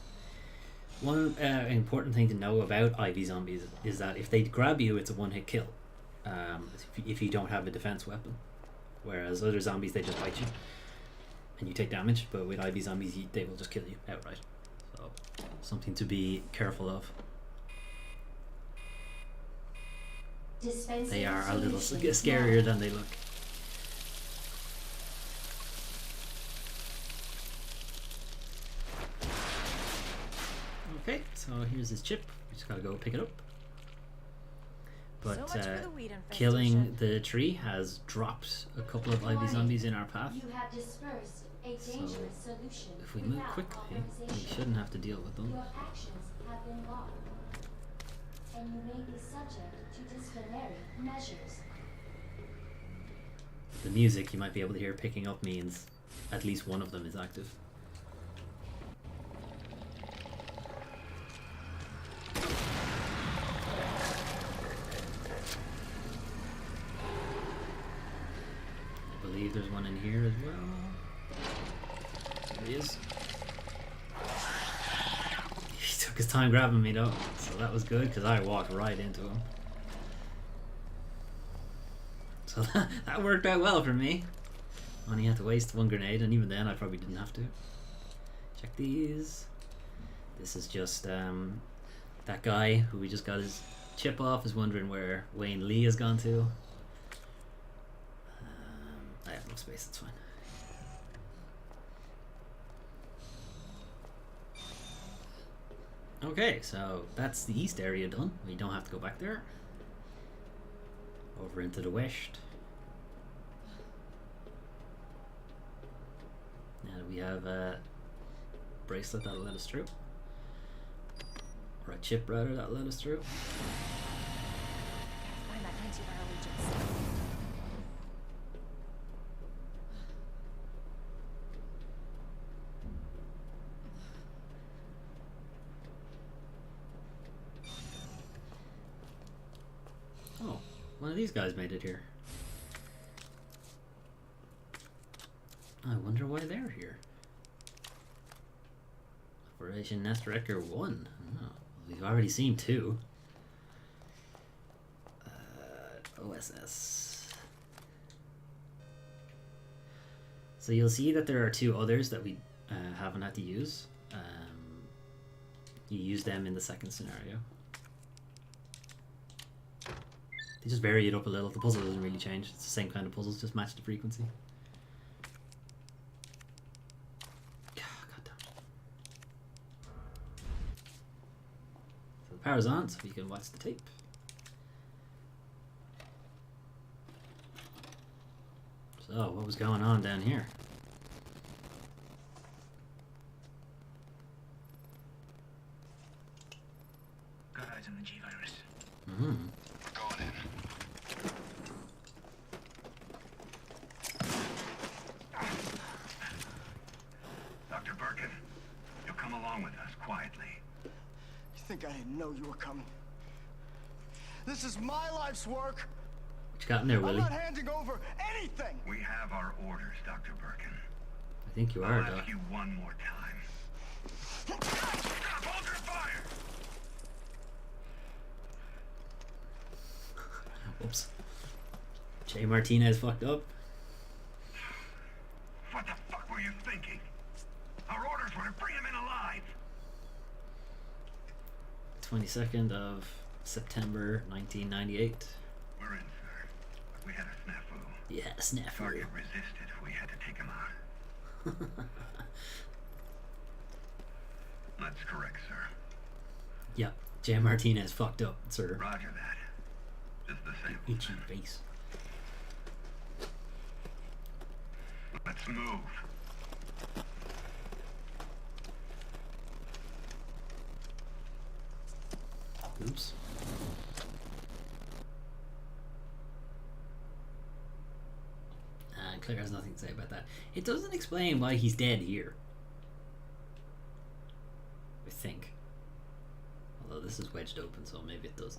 One important thing to know about IV zombies is that if they grab you, it's a one-hit kill. If you don't have a defense weapon, whereas other zombies, they just bite you and you take damage. But with IV zombies, they will just kill you outright. So something to be careful of. They are a little scarier than they look. Okay, so here's his chip. We just gotta go pick it up. But So much for the weed infestation. killing the tree has dropped a couple of IV zombies in our path. You have dispersed a dangerous solution. If we move without quickly, we authorization. shouldn't have to deal with them. Your actions have been logged, and you may be subject to disciplinary measures. The music you might be able to hear picking up means at least one of them is active. I believe there's one in here as well. There he is. He took his time grabbing me though, so that was good because I walked right into him. So that worked out well for me. Only had to waste one grenade, and even then I probably didn't have to. Check these. This is just that guy who we just got his chip off is wondering where Wayne Lee has gone to. I have no space, it's fine. Okay, so that's the east area done. We don't have to go back there. Over into the west. And we have a bracelet that'll let us through. Or a chip rather that'll let us through. Find that hint of our allegiance. Oh, one of these guys made it here. I wonder why they're here. Operation Nest Wrecker 1. Oh, we've already seen 2. OSS. So you'll see that there are 2 others that we haven't had to use. You use them in the second scenario. They just vary it up a little. The puzzle doesn't really change. It's the same kind of puzzles, just match the frequency. God damn. So the power's on, so you can watch the tape. So, what was going on down here? Got eyes on the G-Virus. Mm-hmm. We're going in. Dr. Birkin, you'll come along with us quietly. You think I didn't know you were coming? This is my life's work. What you got in there, I'm Willie? not handing over anything. We have our orders, Dr. Birkin. I think you are, I'll Doc. ask you one more time. Stop! Hold your fire! Whoops. Jay Martinez fucked up. What the fuck were you thinking? Our orders were to bring him in alive. 22nd of September 1998. We're in, sir. We had a snafu. Yeah, snafu. Target resisted. We had to take him out. That's correct, sir. Yep, Jay Martinez fucked up, sir. Roger that. Just the same. Itchy face. Let's move. Oops. Claire has nothing to say about that. It doesn't explain why he's dead here. I think. Although this is wedged open, so maybe it does.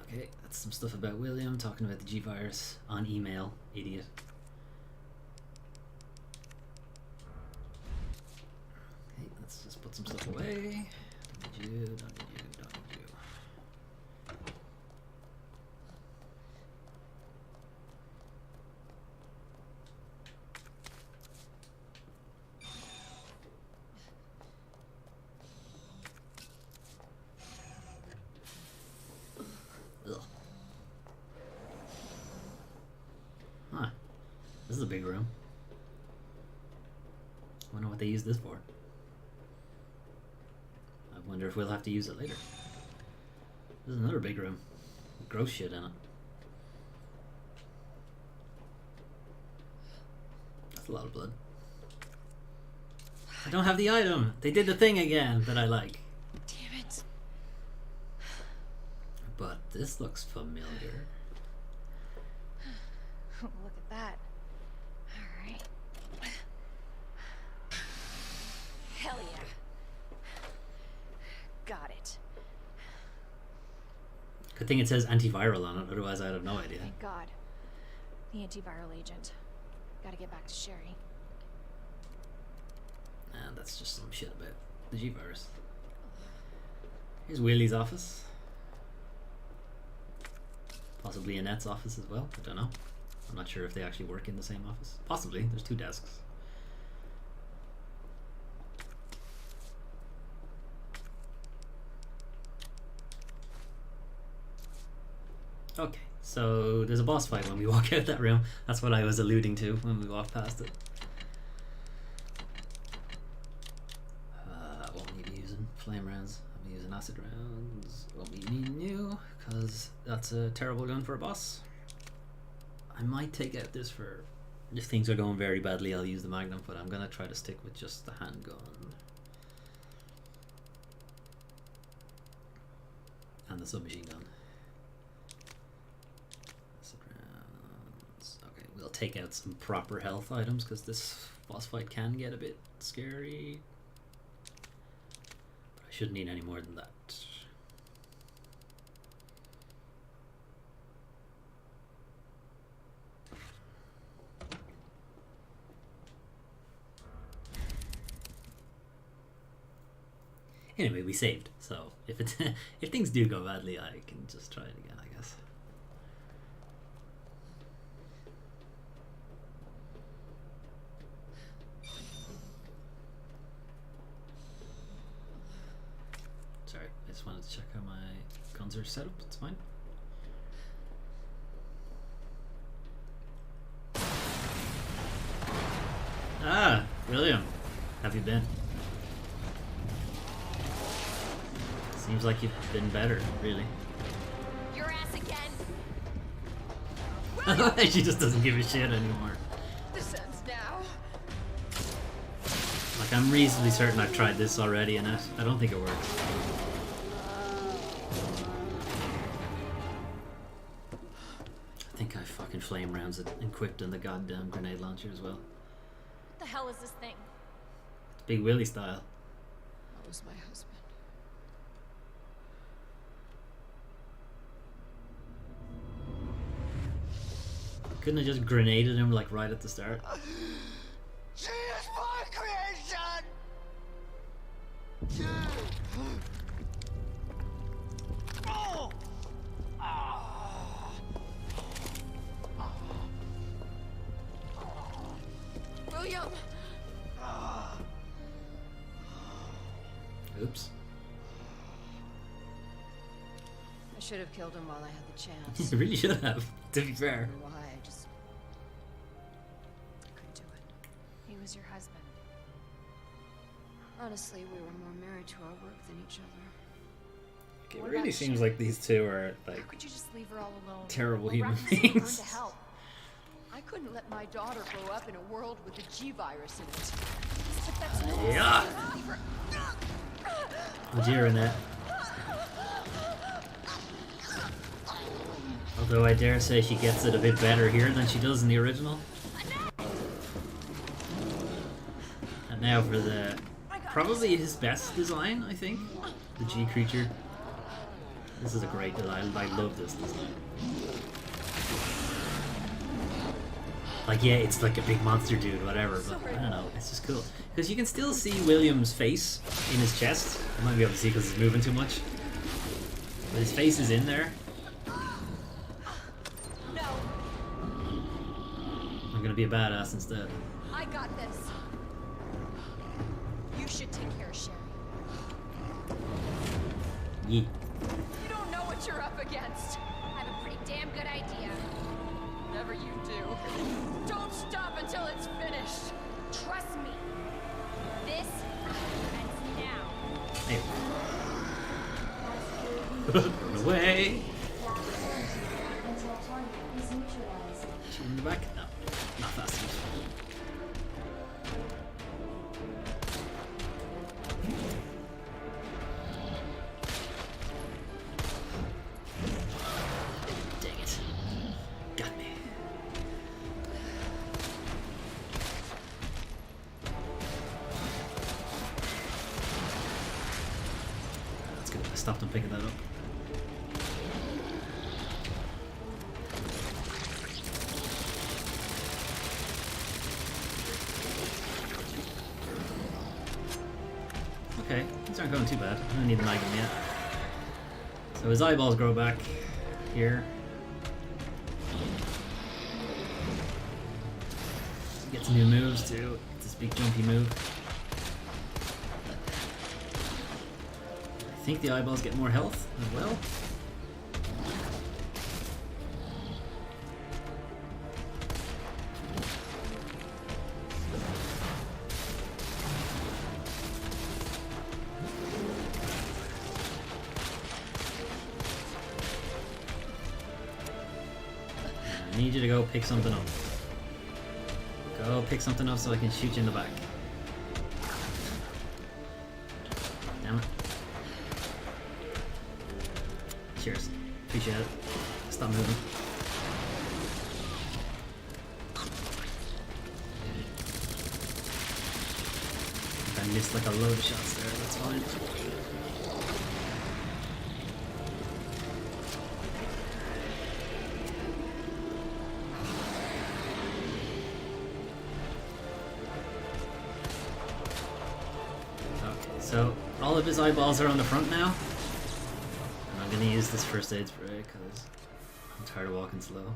Okay, that's some stuff about William talking about the G-virus on email. Idiot. Okay, let's just put some stuff away. Don't need you, don't need you, don't need you. Ugh. Huh. This is a big room. Wonder what they use this for. I wonder if we'll have to use it later. There's another big room. Gross shit in it. That's a lot of blood. I don't have the item! They did the thing again that I like. Damn it. But this looks familiar. Look at that. Alright. Hell yeah. Got it. Good thing it says antiviral on it, otherwise I'd have no idea. Thank God. The antiviral agent. Gotta get back to Sherry. And that's just some shit about the G-virus. Here's Willie's office. Possibly Annette's office as well, I don't know. I'm not sure if they actually work in the same office. Possibly, there's 2 desks. Okay, so there's a boss fight when we walk out that room. That's what I was alluding to when we walked past it. Won't be using flame rounds. I'll be using acid rounds. Won't be needing you, because that's a terrible gun for a boss. I might take out this for... If things are going very badly, I'll use the Magnum, but I'm going to try to stick with just the handgun. And the submachine gun. Okay, we'll take out some proper health items because this boss fight can get a bit scary. But I shouldn't need any more than that. Anyway, we saved, so if it's if things do go badly, I can just try it again, I guess. Sorry, I just wanted to check how my guns are set up. It's fine. Ah, William, have you been? Seems like you've been better, really. Your ass again. She just doesn't give a shit anymore. This ends now. Like, I'm reasonably certain I've tried this already, and I don't think it works. I think I fucking flame rounds it equipped in the goddamn grenade launcher as well. What the hell is this thing? It's Big Willie style. That was my husband. Couldn't have just grenaded him like right at the start. She is my creation! Oh! William! Oops. I should have killed him while I had the chance. You really should have, to be I fair. don't know why, I just couldn't do it. He was your husband. Honestly, we were more married to our work than each other. Okay, it What really about seems Sherry? like these two are How like could you just leave her all alone? terrible Or human rather send her beings. to hell? I couldn't let my daughter grow up in a world with a G-virus in it. But that's no Yeah. Leave her- Oh dear, Annette. Although I dare say she gets it a bit better here than she does in the original. And now for the I got probably his best design, I think. The G creature. This is a great design. I love this design. Like, yeah, it's like a big monster dude, whatever, but I don't know, it's just cool. Because you can still see William's face in his chest. You might be able to see because he's moving too much. But his face is in there. No, I'm gonna be a badass instead. I got this. You should take care of Sherry. Yeet. You don't know what you're up against. I have a pretty damn good idea. Whatever you do, don't stop until it's finished. Trust me. This ends now. Hey. Run away! Until target is neutralized. Shoot him in the back? No, not fast enough. Dang it. Got me. That's good. I stopped him picking that up. Okay, these aren't going too bad. I don't need the magnum yet. So his eyeballs grow back here. He gets new moves too. It's this big jumpy move. I think the eyeballs get more health as well. I need you to go pick something up. Go pick something up so I can shoot you in the back. Damn it. Cheers. Appreciate it. Stop moving. I missed like a load of shots there, that's fine. So, all of his eyeballs are on the front now. And I'm gonna use this first aid spray because I'm tired of walking slow.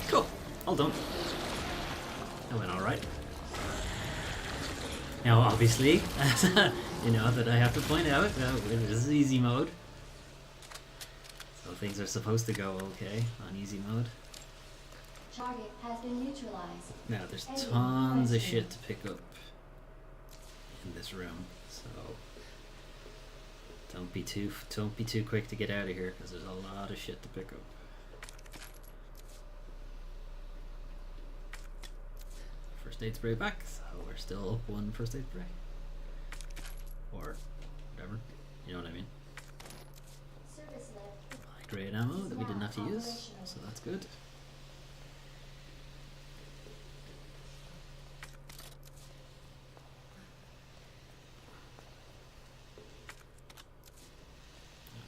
Cool, all done. That went alright. Now, obviously, you know that I have to point out, this is easy mode. So things are supposed to go okay on easy mode. Target has been neutralized. Now there's tons of shit to pick up in this room, so don't be too quick to get out of here because there's a lot of shit to pick up. First aid spray back, so we're still up one first aid spray. Or whatever, you know what I mean. Service lift. High grade ammo that we didn't have to use, so that's good.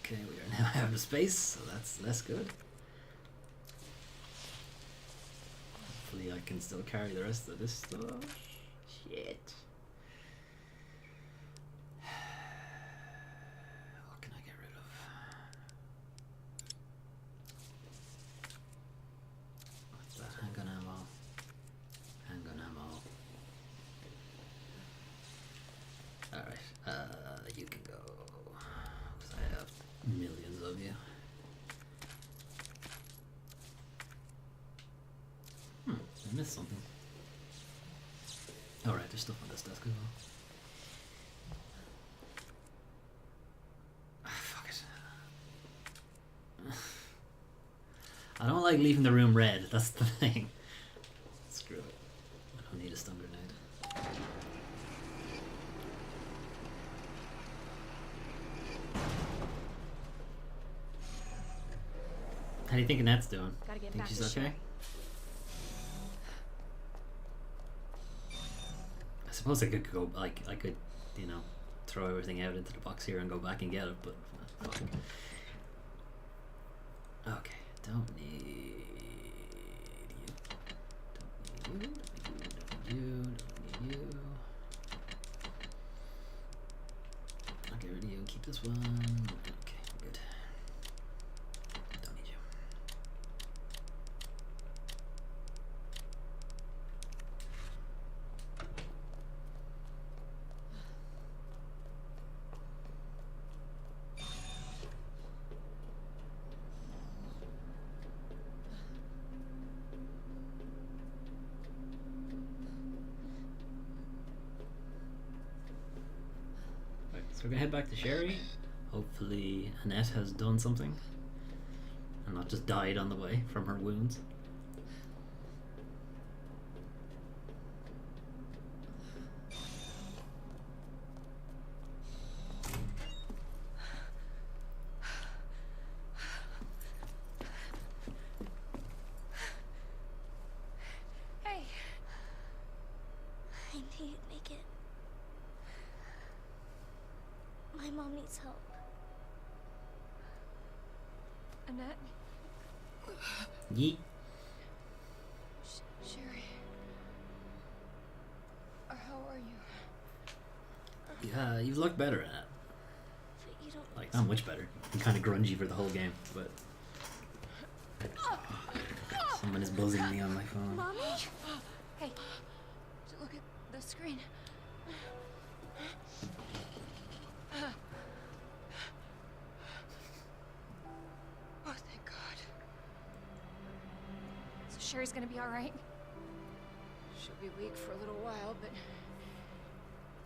Okay, we are now out of space, so that's less good. Hopefully I can still carry the rest of this stuff. Shit. What can I get rid of? What's that? Handgun ammo. Handgun ammo. Alright, you can go. Because I have millions of you. I missed something. Alright, there's stuff on this desk as well. Fuck it. I don't like leaving the room red, that's the thing. Screw it. I don't need a stun grenade. How do you think Annette's doing? Gotta get Think back she's to okay? Sherry. I suppose I could go, like, I could, you know, throw everything out into the box here and go back and get it, but fuck it. Okay, don't need you. Don't need you. Don't need you. I'll get rid of you. Keep this one. Okay, good. Don't need you. Right, so we're gonna head back to Sherry. Hopefully Annette has done something and not just died on the way from her wounds. Hey, I knew you'd make it. My mom needs help. Annette. Yeet. Sherry. How are you? Yeah, you look better at it. But you don't. Like, not much better. I'm kind of grungy for the whole game, but someone is buzzing me on my phone. Mommy? Hey, look at the screen. Oh, thank God. So Sherry's gonna be all right? She'll be weak for a little while, but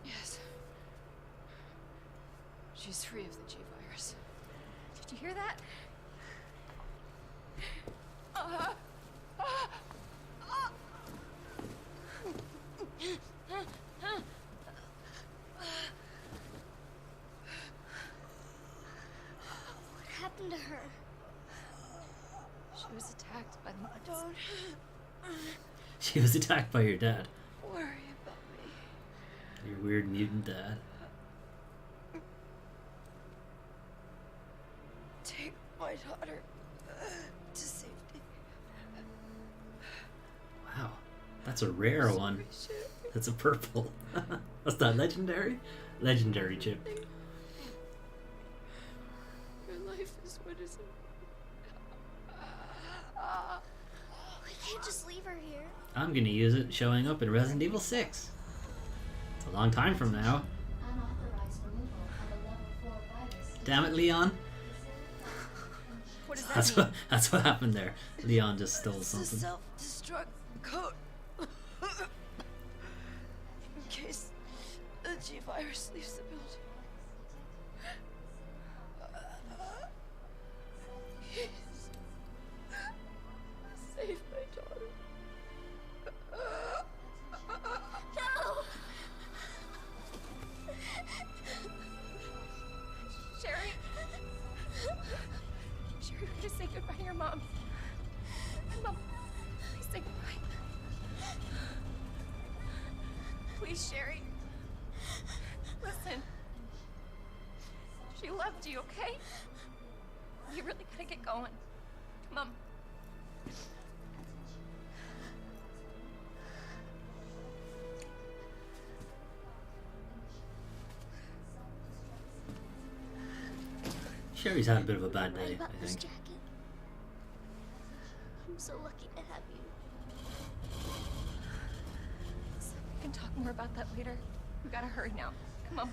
yes. She's free of the G virus. Did you hear that? What happened to her? She was attacked by the Don't She was attacked by your dad. worry about me. Your weird mutant dad. Take my daughter to safety. Wow, that's a rare one. That's a purple. That's not legendary? Legendary chip. Your life is what is We can't just leave her here. I'm gonna use it showing up in Resident Evil 6. It's a long time from now. Unauthorized removal of a level 4 virus. Damn it, Leon. What does that mean? That's what happened there. Leon just stole It's a something. self-destruct code. In case the G virus leaves the building. Please. Save my daughter. No! Sherry? Sherry, we're gonna say goodbye to your mom. Mom, please say goodbye. Please, Sherry. Listen. She loved you, okay? You really gotta get going. Mom. Sherry's had a bit of a bad Right day, about I this think. jacket. I'm so lucky to have you. We can talk more about that later. We gotta hurry now. Come on.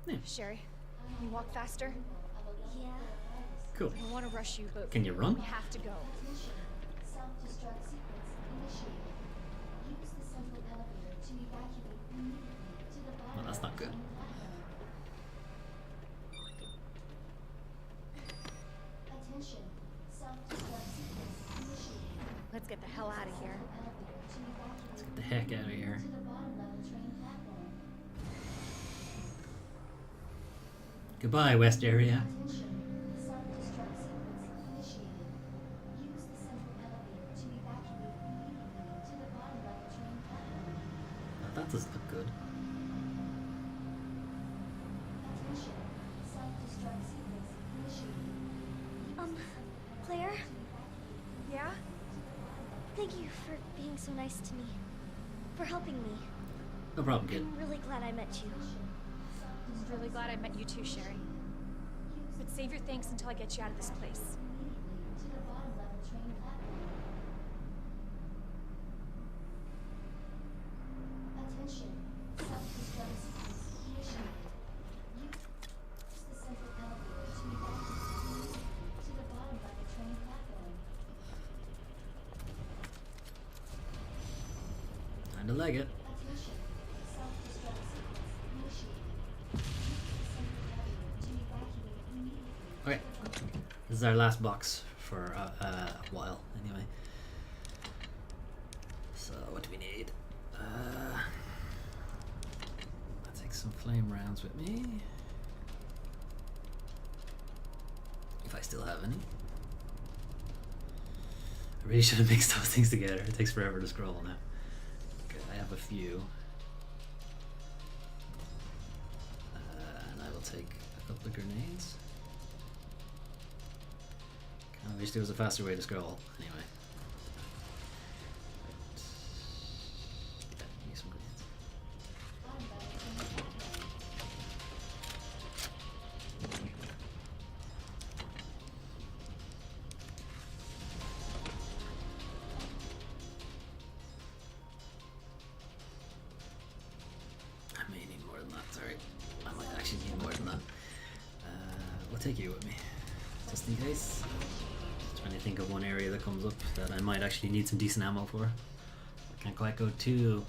Yeah. Sherry, can you walk faster? Yeah. Cool. I don't want to rush you, but Can you run? we have to go. Self-destruct sequence initiated. Use the central elevator to evacuate immediately to the Well, that's not good. Attention. Self-destruct sequence initiated. Let's get the hell out of here. Let's get the heck out of here. To the bottom level train platform. Goodbye, West area. Attention. Self-destruct sequence initiated. Use the central elevator to evacuate immediately to the bottom level train platform. Oh, that doesn't look good. Attention. Self-destruct sequence initiated. Claire? Yeah? Thank you for being so nice to me. For helping me. No problem, kid. I'm really glad I met you. I'm really glad I met you too, Sherry. But save your thanks until I get you out of this place. Immediately to the bottom level train platform. Attention. Self-destruct sequence initiated. Use the central elevator to evacuate immediately to the bottom level train platform. Kinda like it. Attention. Self-destruct sequence initiated. Use the central elevator to evacuate immediately. Okay. This is our last box for a while, anyway. So, what do we need? I'll take some flame rounds with me. If I still have any. I really should have mixed those things together. It takes forever to scroll now. Okay, I have a few. And I will take a couple of grenades. I wish there was a faster way to scroll. Anyway. Yeah, use some grenades. Bottom level train platform. I may need more than that, sorry. I might actually need more than that. We'll take you with me. Just in case. Just trying to think of one area that comes up that I might actually need some decent ammo for. I can't quite go too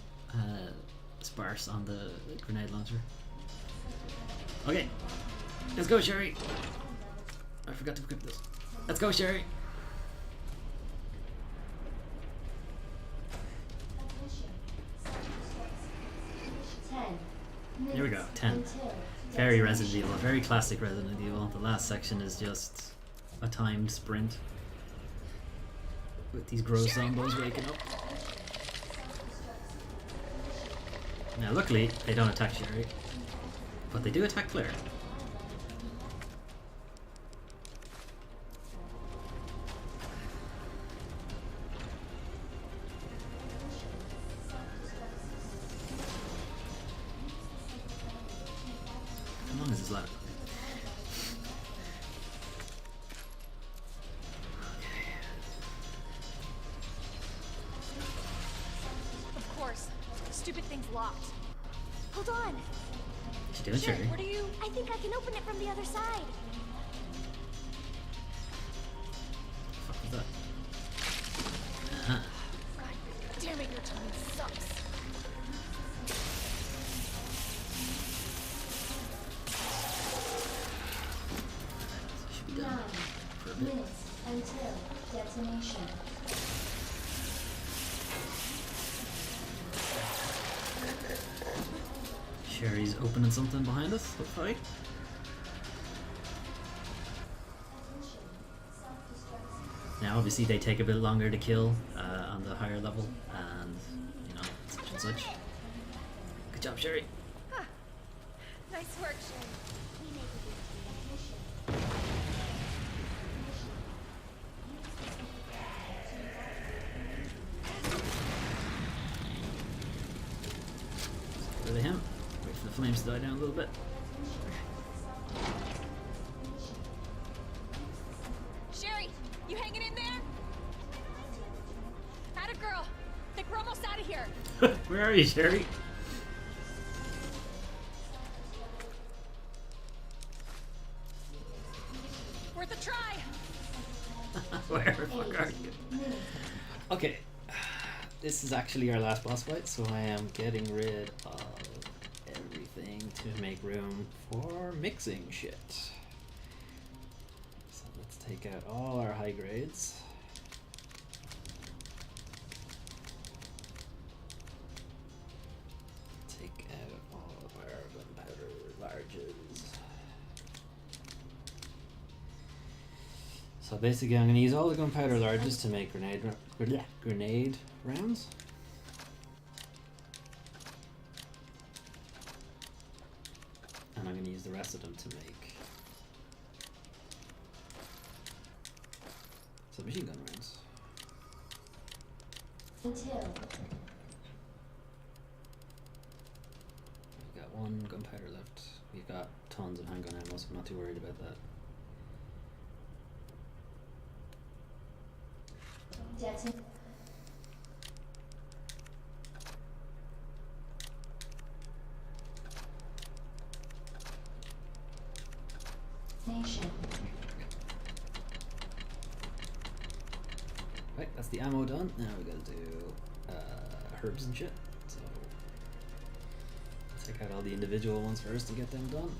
sparse on the grenade launcher. Okay. Let's go, Sherry! I forgot to equip this. Let's go, Sherry! Attention. Self-destruct sequence. 10 Here we go, minutes 10. until Very detonation. Resident Evil, very classic Resident Evil. The last section is just a timed sprint. With these gross zombos waking up. Now luckily, they don't attack Sherry. But they do attack Claire. How long is this left? Of course. The stupid thing's locked. Hold on. What you doing, Sherry? What are you... I think I can open it from the other side. What the fuck was that? Uh-huh. God damn it, your timing sucks. Should be done 9 for a bit. minutes until detonation. Sherry's opening something behind us, hopefully. Attention. Self-destruct sequence. Now, obviously, they take a bit longer to kill on the higher level, and you know, such and such. Good job, Sherry. Nice work, Sherry. Rid of him. Wait for the flames to die down a little bit. Sherry, you hanging in there? Atta girl. Think we're almost out of here. Where are you, Sherry? Worth a try. Where the fuck are you? Okay. This is actually our last boss fight, so I am getting rid of everything to make room for mixing shit. So let's take out all our high grades. So basically, I'm going to use all the gunpowder larges to make grenade rounds. And I'm going to use the rest of them to make submachine gun rounds. Until We've got one gunpowder left. We've got tons of handgun ammo, so I'm not too worried about that. detonation. Right, that's the ammo done. Now we gotta do herbs and shit. So let's take out all the individual ones first to get them done.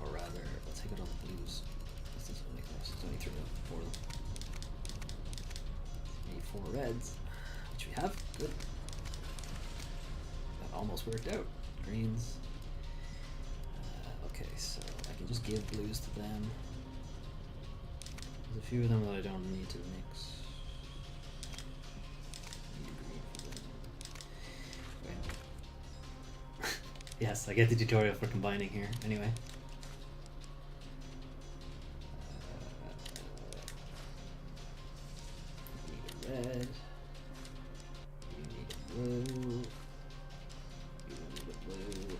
Or rather, let's take out all the blues. This doesn't make much. There's only 4 of them. Need 4 reds, which we have. Good. That almost worked out. Greens. Okay, so I can just give blues to them. There's a few of them that I don't need to mix. Need green for them. Wait. Yes, I get the tutorial for combining here. Anyway. You need a red. You need a blue. You need a blue.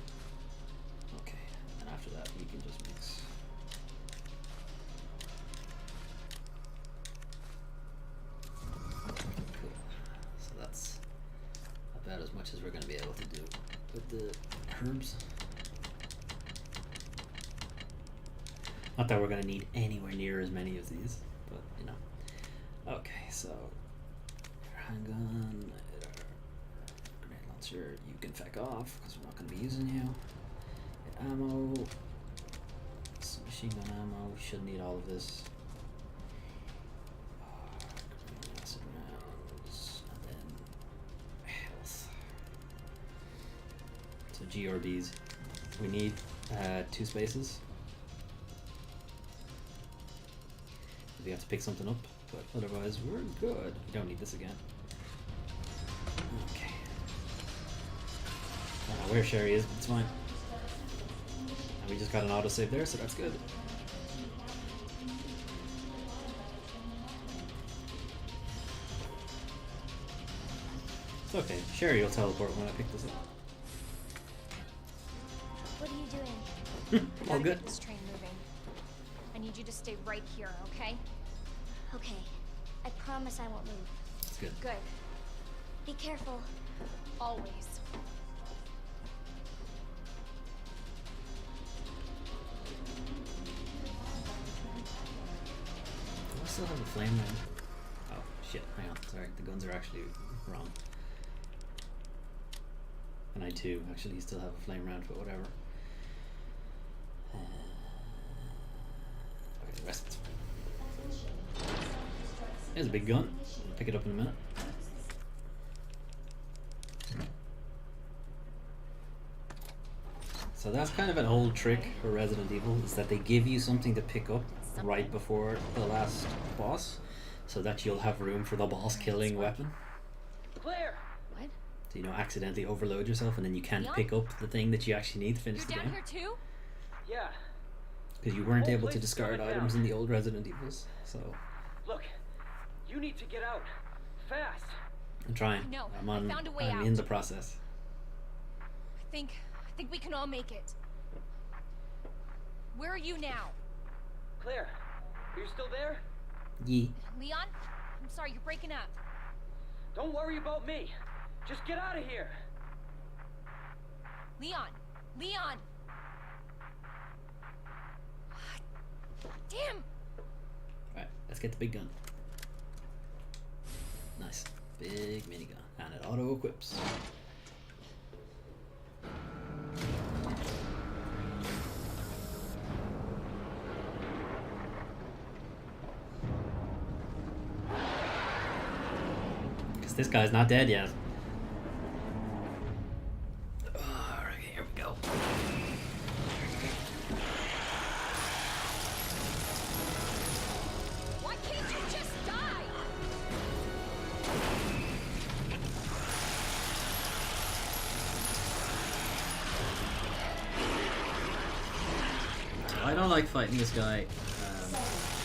Okay, and after that we can just mix. Cool. So that's about as much as we're going to be able to do with the herbs. Not that we're going to need anywhere near as many of these, but you know. Okay, so handgun, grenade launcher, you can feck off because we're not going to be using you. Ammo, some machine gun ammo, we should need all of this. Acid rounds, and then health. So GRBs, we need 2 spaces. We have to pick something up, but otherwise we're good. We don't need this again. Okay. I don't know where Sherry is, but it's fine. And we just got an autosave there, so that's good. It's okay. Sherry will teleport when I pick this up. What are you doing? All Gotta good. get this train moving. I need you to stay right here, okay? Okay. I promise I won't move. It's good. Good. Be careful. Always. Do I still have a flame round? Oh, shit. Hang on. Sorry. The guns are actually wrong. And I too actually still have a flame round, but whatever. Okay, the rest is fine. There's a big gun. I'll pick it up in a minute. So that's kind of an old trick for Resident Evil, is that they give you something to pick up right before the last boss, so that you'll have room for the boss killing weapon. Claire! What? So you don't accidentally overload yourself and then you can't Leon? pick up the thing that you actually need to finish You're the down game. here too? Yeah. Because you weren't Whole able to place is discard going items down. in the old Resident Evils, so Look, you need to get out. Fast. I'm trying. No, I'm I on. found a way I'm out. in the process. I think we can all make it. Where are you now? Claire, are you still there? Yee. Leon? I'm sorry, you're breaking up. Don't worry about me. Just get out of here. Leon! Leon! Damn! Right, let's get the big gun. Nice. Big minigun. And it auto equips. Because this guy's not dead yet. Alright, here we go. like fighting this guy.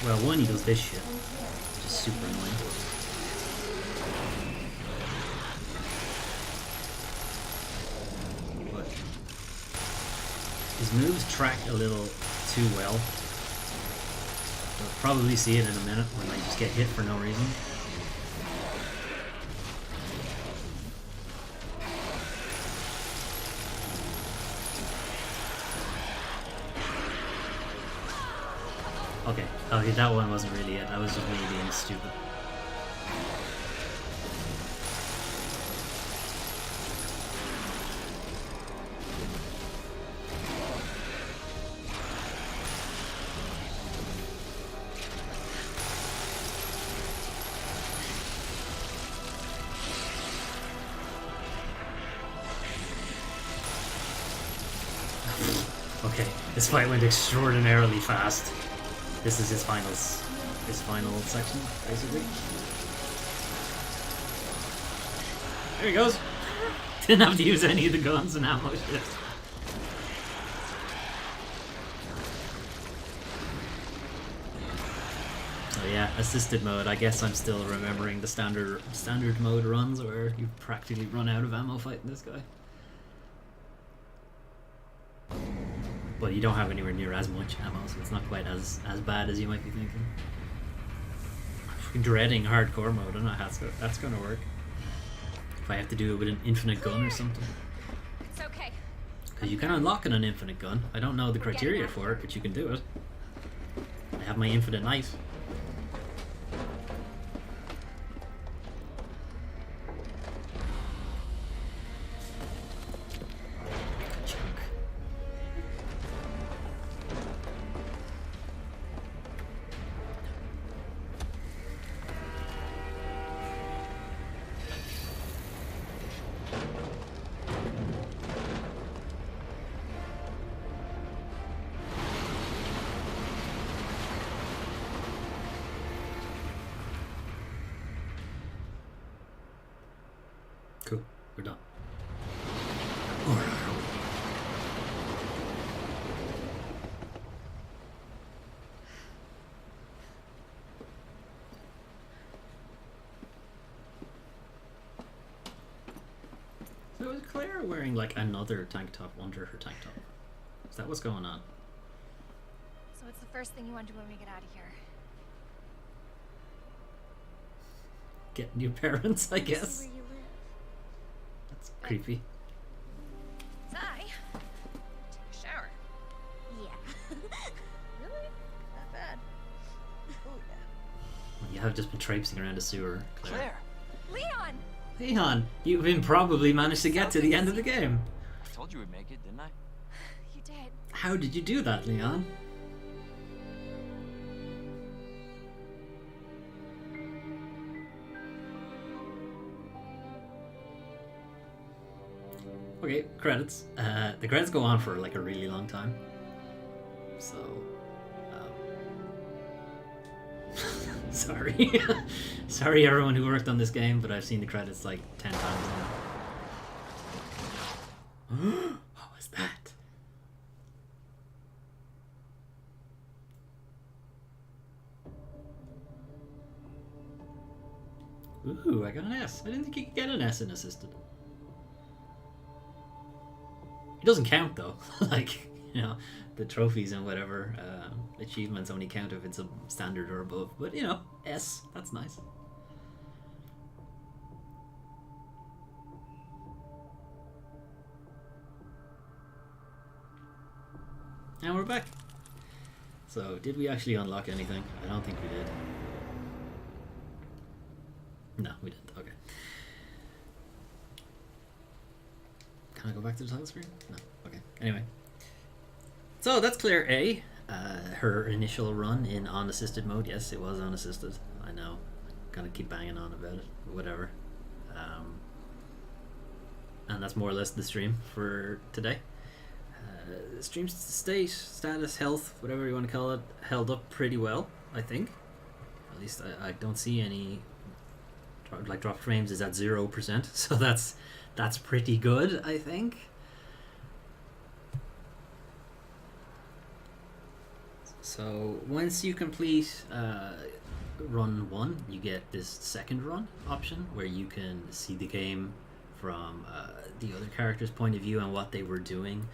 Well, one, he does this shit. It's just super annoying. But his moves track a little too well. We'll probably see it in a minute when I just get hit for no reason. Okay, that one wasn't really it. That was just me being stupid. Okay, this fight went extraordinarily fast. This is his final section, basically. There he goes. Didn't have to use any of the guns and ammo shit. So yeah, assisted mode. I guess I'm still remembering the standard mode runs where you practically run out of ammo fighting this guy. But you don't have anywhere near as much ammo, so it's not quite as bad as you might be thinking. I'm dreading hardcore mode. I don't know how that's going to work. If I have to do it with an infinite gun or something. It's okay. Because you can unlock an infinite gun. I don't know the criteria for it, but you can do it. I have my infinite knife. Cool, we're done. Or are we? So is Claire wearing like another tank top under her tank top? Is that what's going on? So what's the first thing you want to do when we get out of here? Get new parents, I See guess. where you live. That's creepy. Ty, take a shower. Yeah. Really? Not bad. Oh yeah. You have just been traipsing around a sewer, Claire. Claire, Leon! Leon, you've been probably managed to get to the end of the game. I told you we'd make it, didn't I? You did. How did you do that, Leon? Okay, credits. The credits go on for like a really long time. So, sorry. Sorry everyone who worked on this game, but I've seen the credits like 10 times now. What was that? Ooh, I got an S. I didn't think you could get an S in assisted. It doesn't count though. Like, you know, the trophies and whatever achievements only count if it's a standard or above. But you know, S, that's nice. And we're back. So, did we actually unlock anything? I don't think we did. No, we didn't. Okay. Can I go back to the title screen? No. Okay. Anyway. So that's Claire A. Her initial run in unassisted mode. Yes, it was unassisted. I know. I'm gonna keep banging on about it. But whatever. And that's more or less the stream for today. Stream state, status, health, whatever you want to call it, held up pretty well, I think. At least I don't see any... Like, drop frames is at 0%, so that's pretty good, I think. So once you complete run 1, you get this second run option where you can see the game from the other character's point of view and what they were doing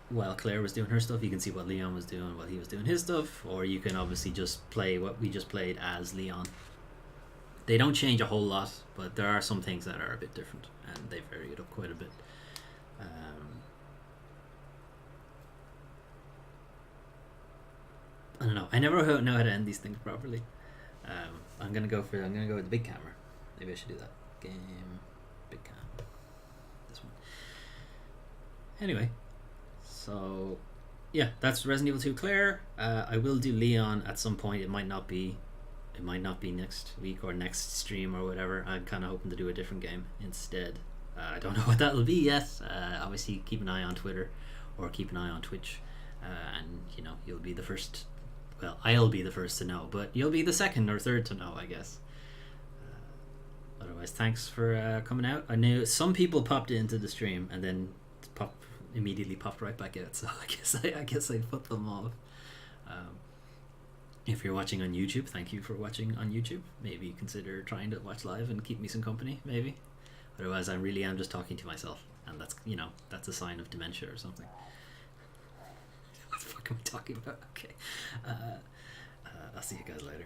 while Claire was doing her stuff. You can see what Leon was doing while he was doing his stuff, or you can obviously just play what we just played as Leon. They don't change a whole lot, but there are some things that are a bit different, and they vary it up quite a bit. I don't know. I never know how to end these things properly. I'm gonna go with the big camera. Maybe I should do that. Game, big cam. This one. Anyway, so yeah, that's Resident Evil 2 Claire. I will do Leon at some point. It might not be next week or next stream or whatever. I'm kind of hoping to do a different game instead. I don't know what that'll be yet. Obviously, keep an eye on Twitter or keep an eye on Twitch, and you know, you'll be the first. Well, I'll be the first to know, but you'll be the second or third to know, I guess. Otherwise, thanks for coming out. I knew some people popped into the stream and then immediately popped right back out. So I guess I put them off. If you're watching on YouTube, thank you for watching on YouTube. Maybe consider trying to watch live and keep me some company. Maybe. Otherwise, I really am just talking to myself, and that's a sign of dementia or something. What the fuck am I talking about? Okay. I'll see you guys later.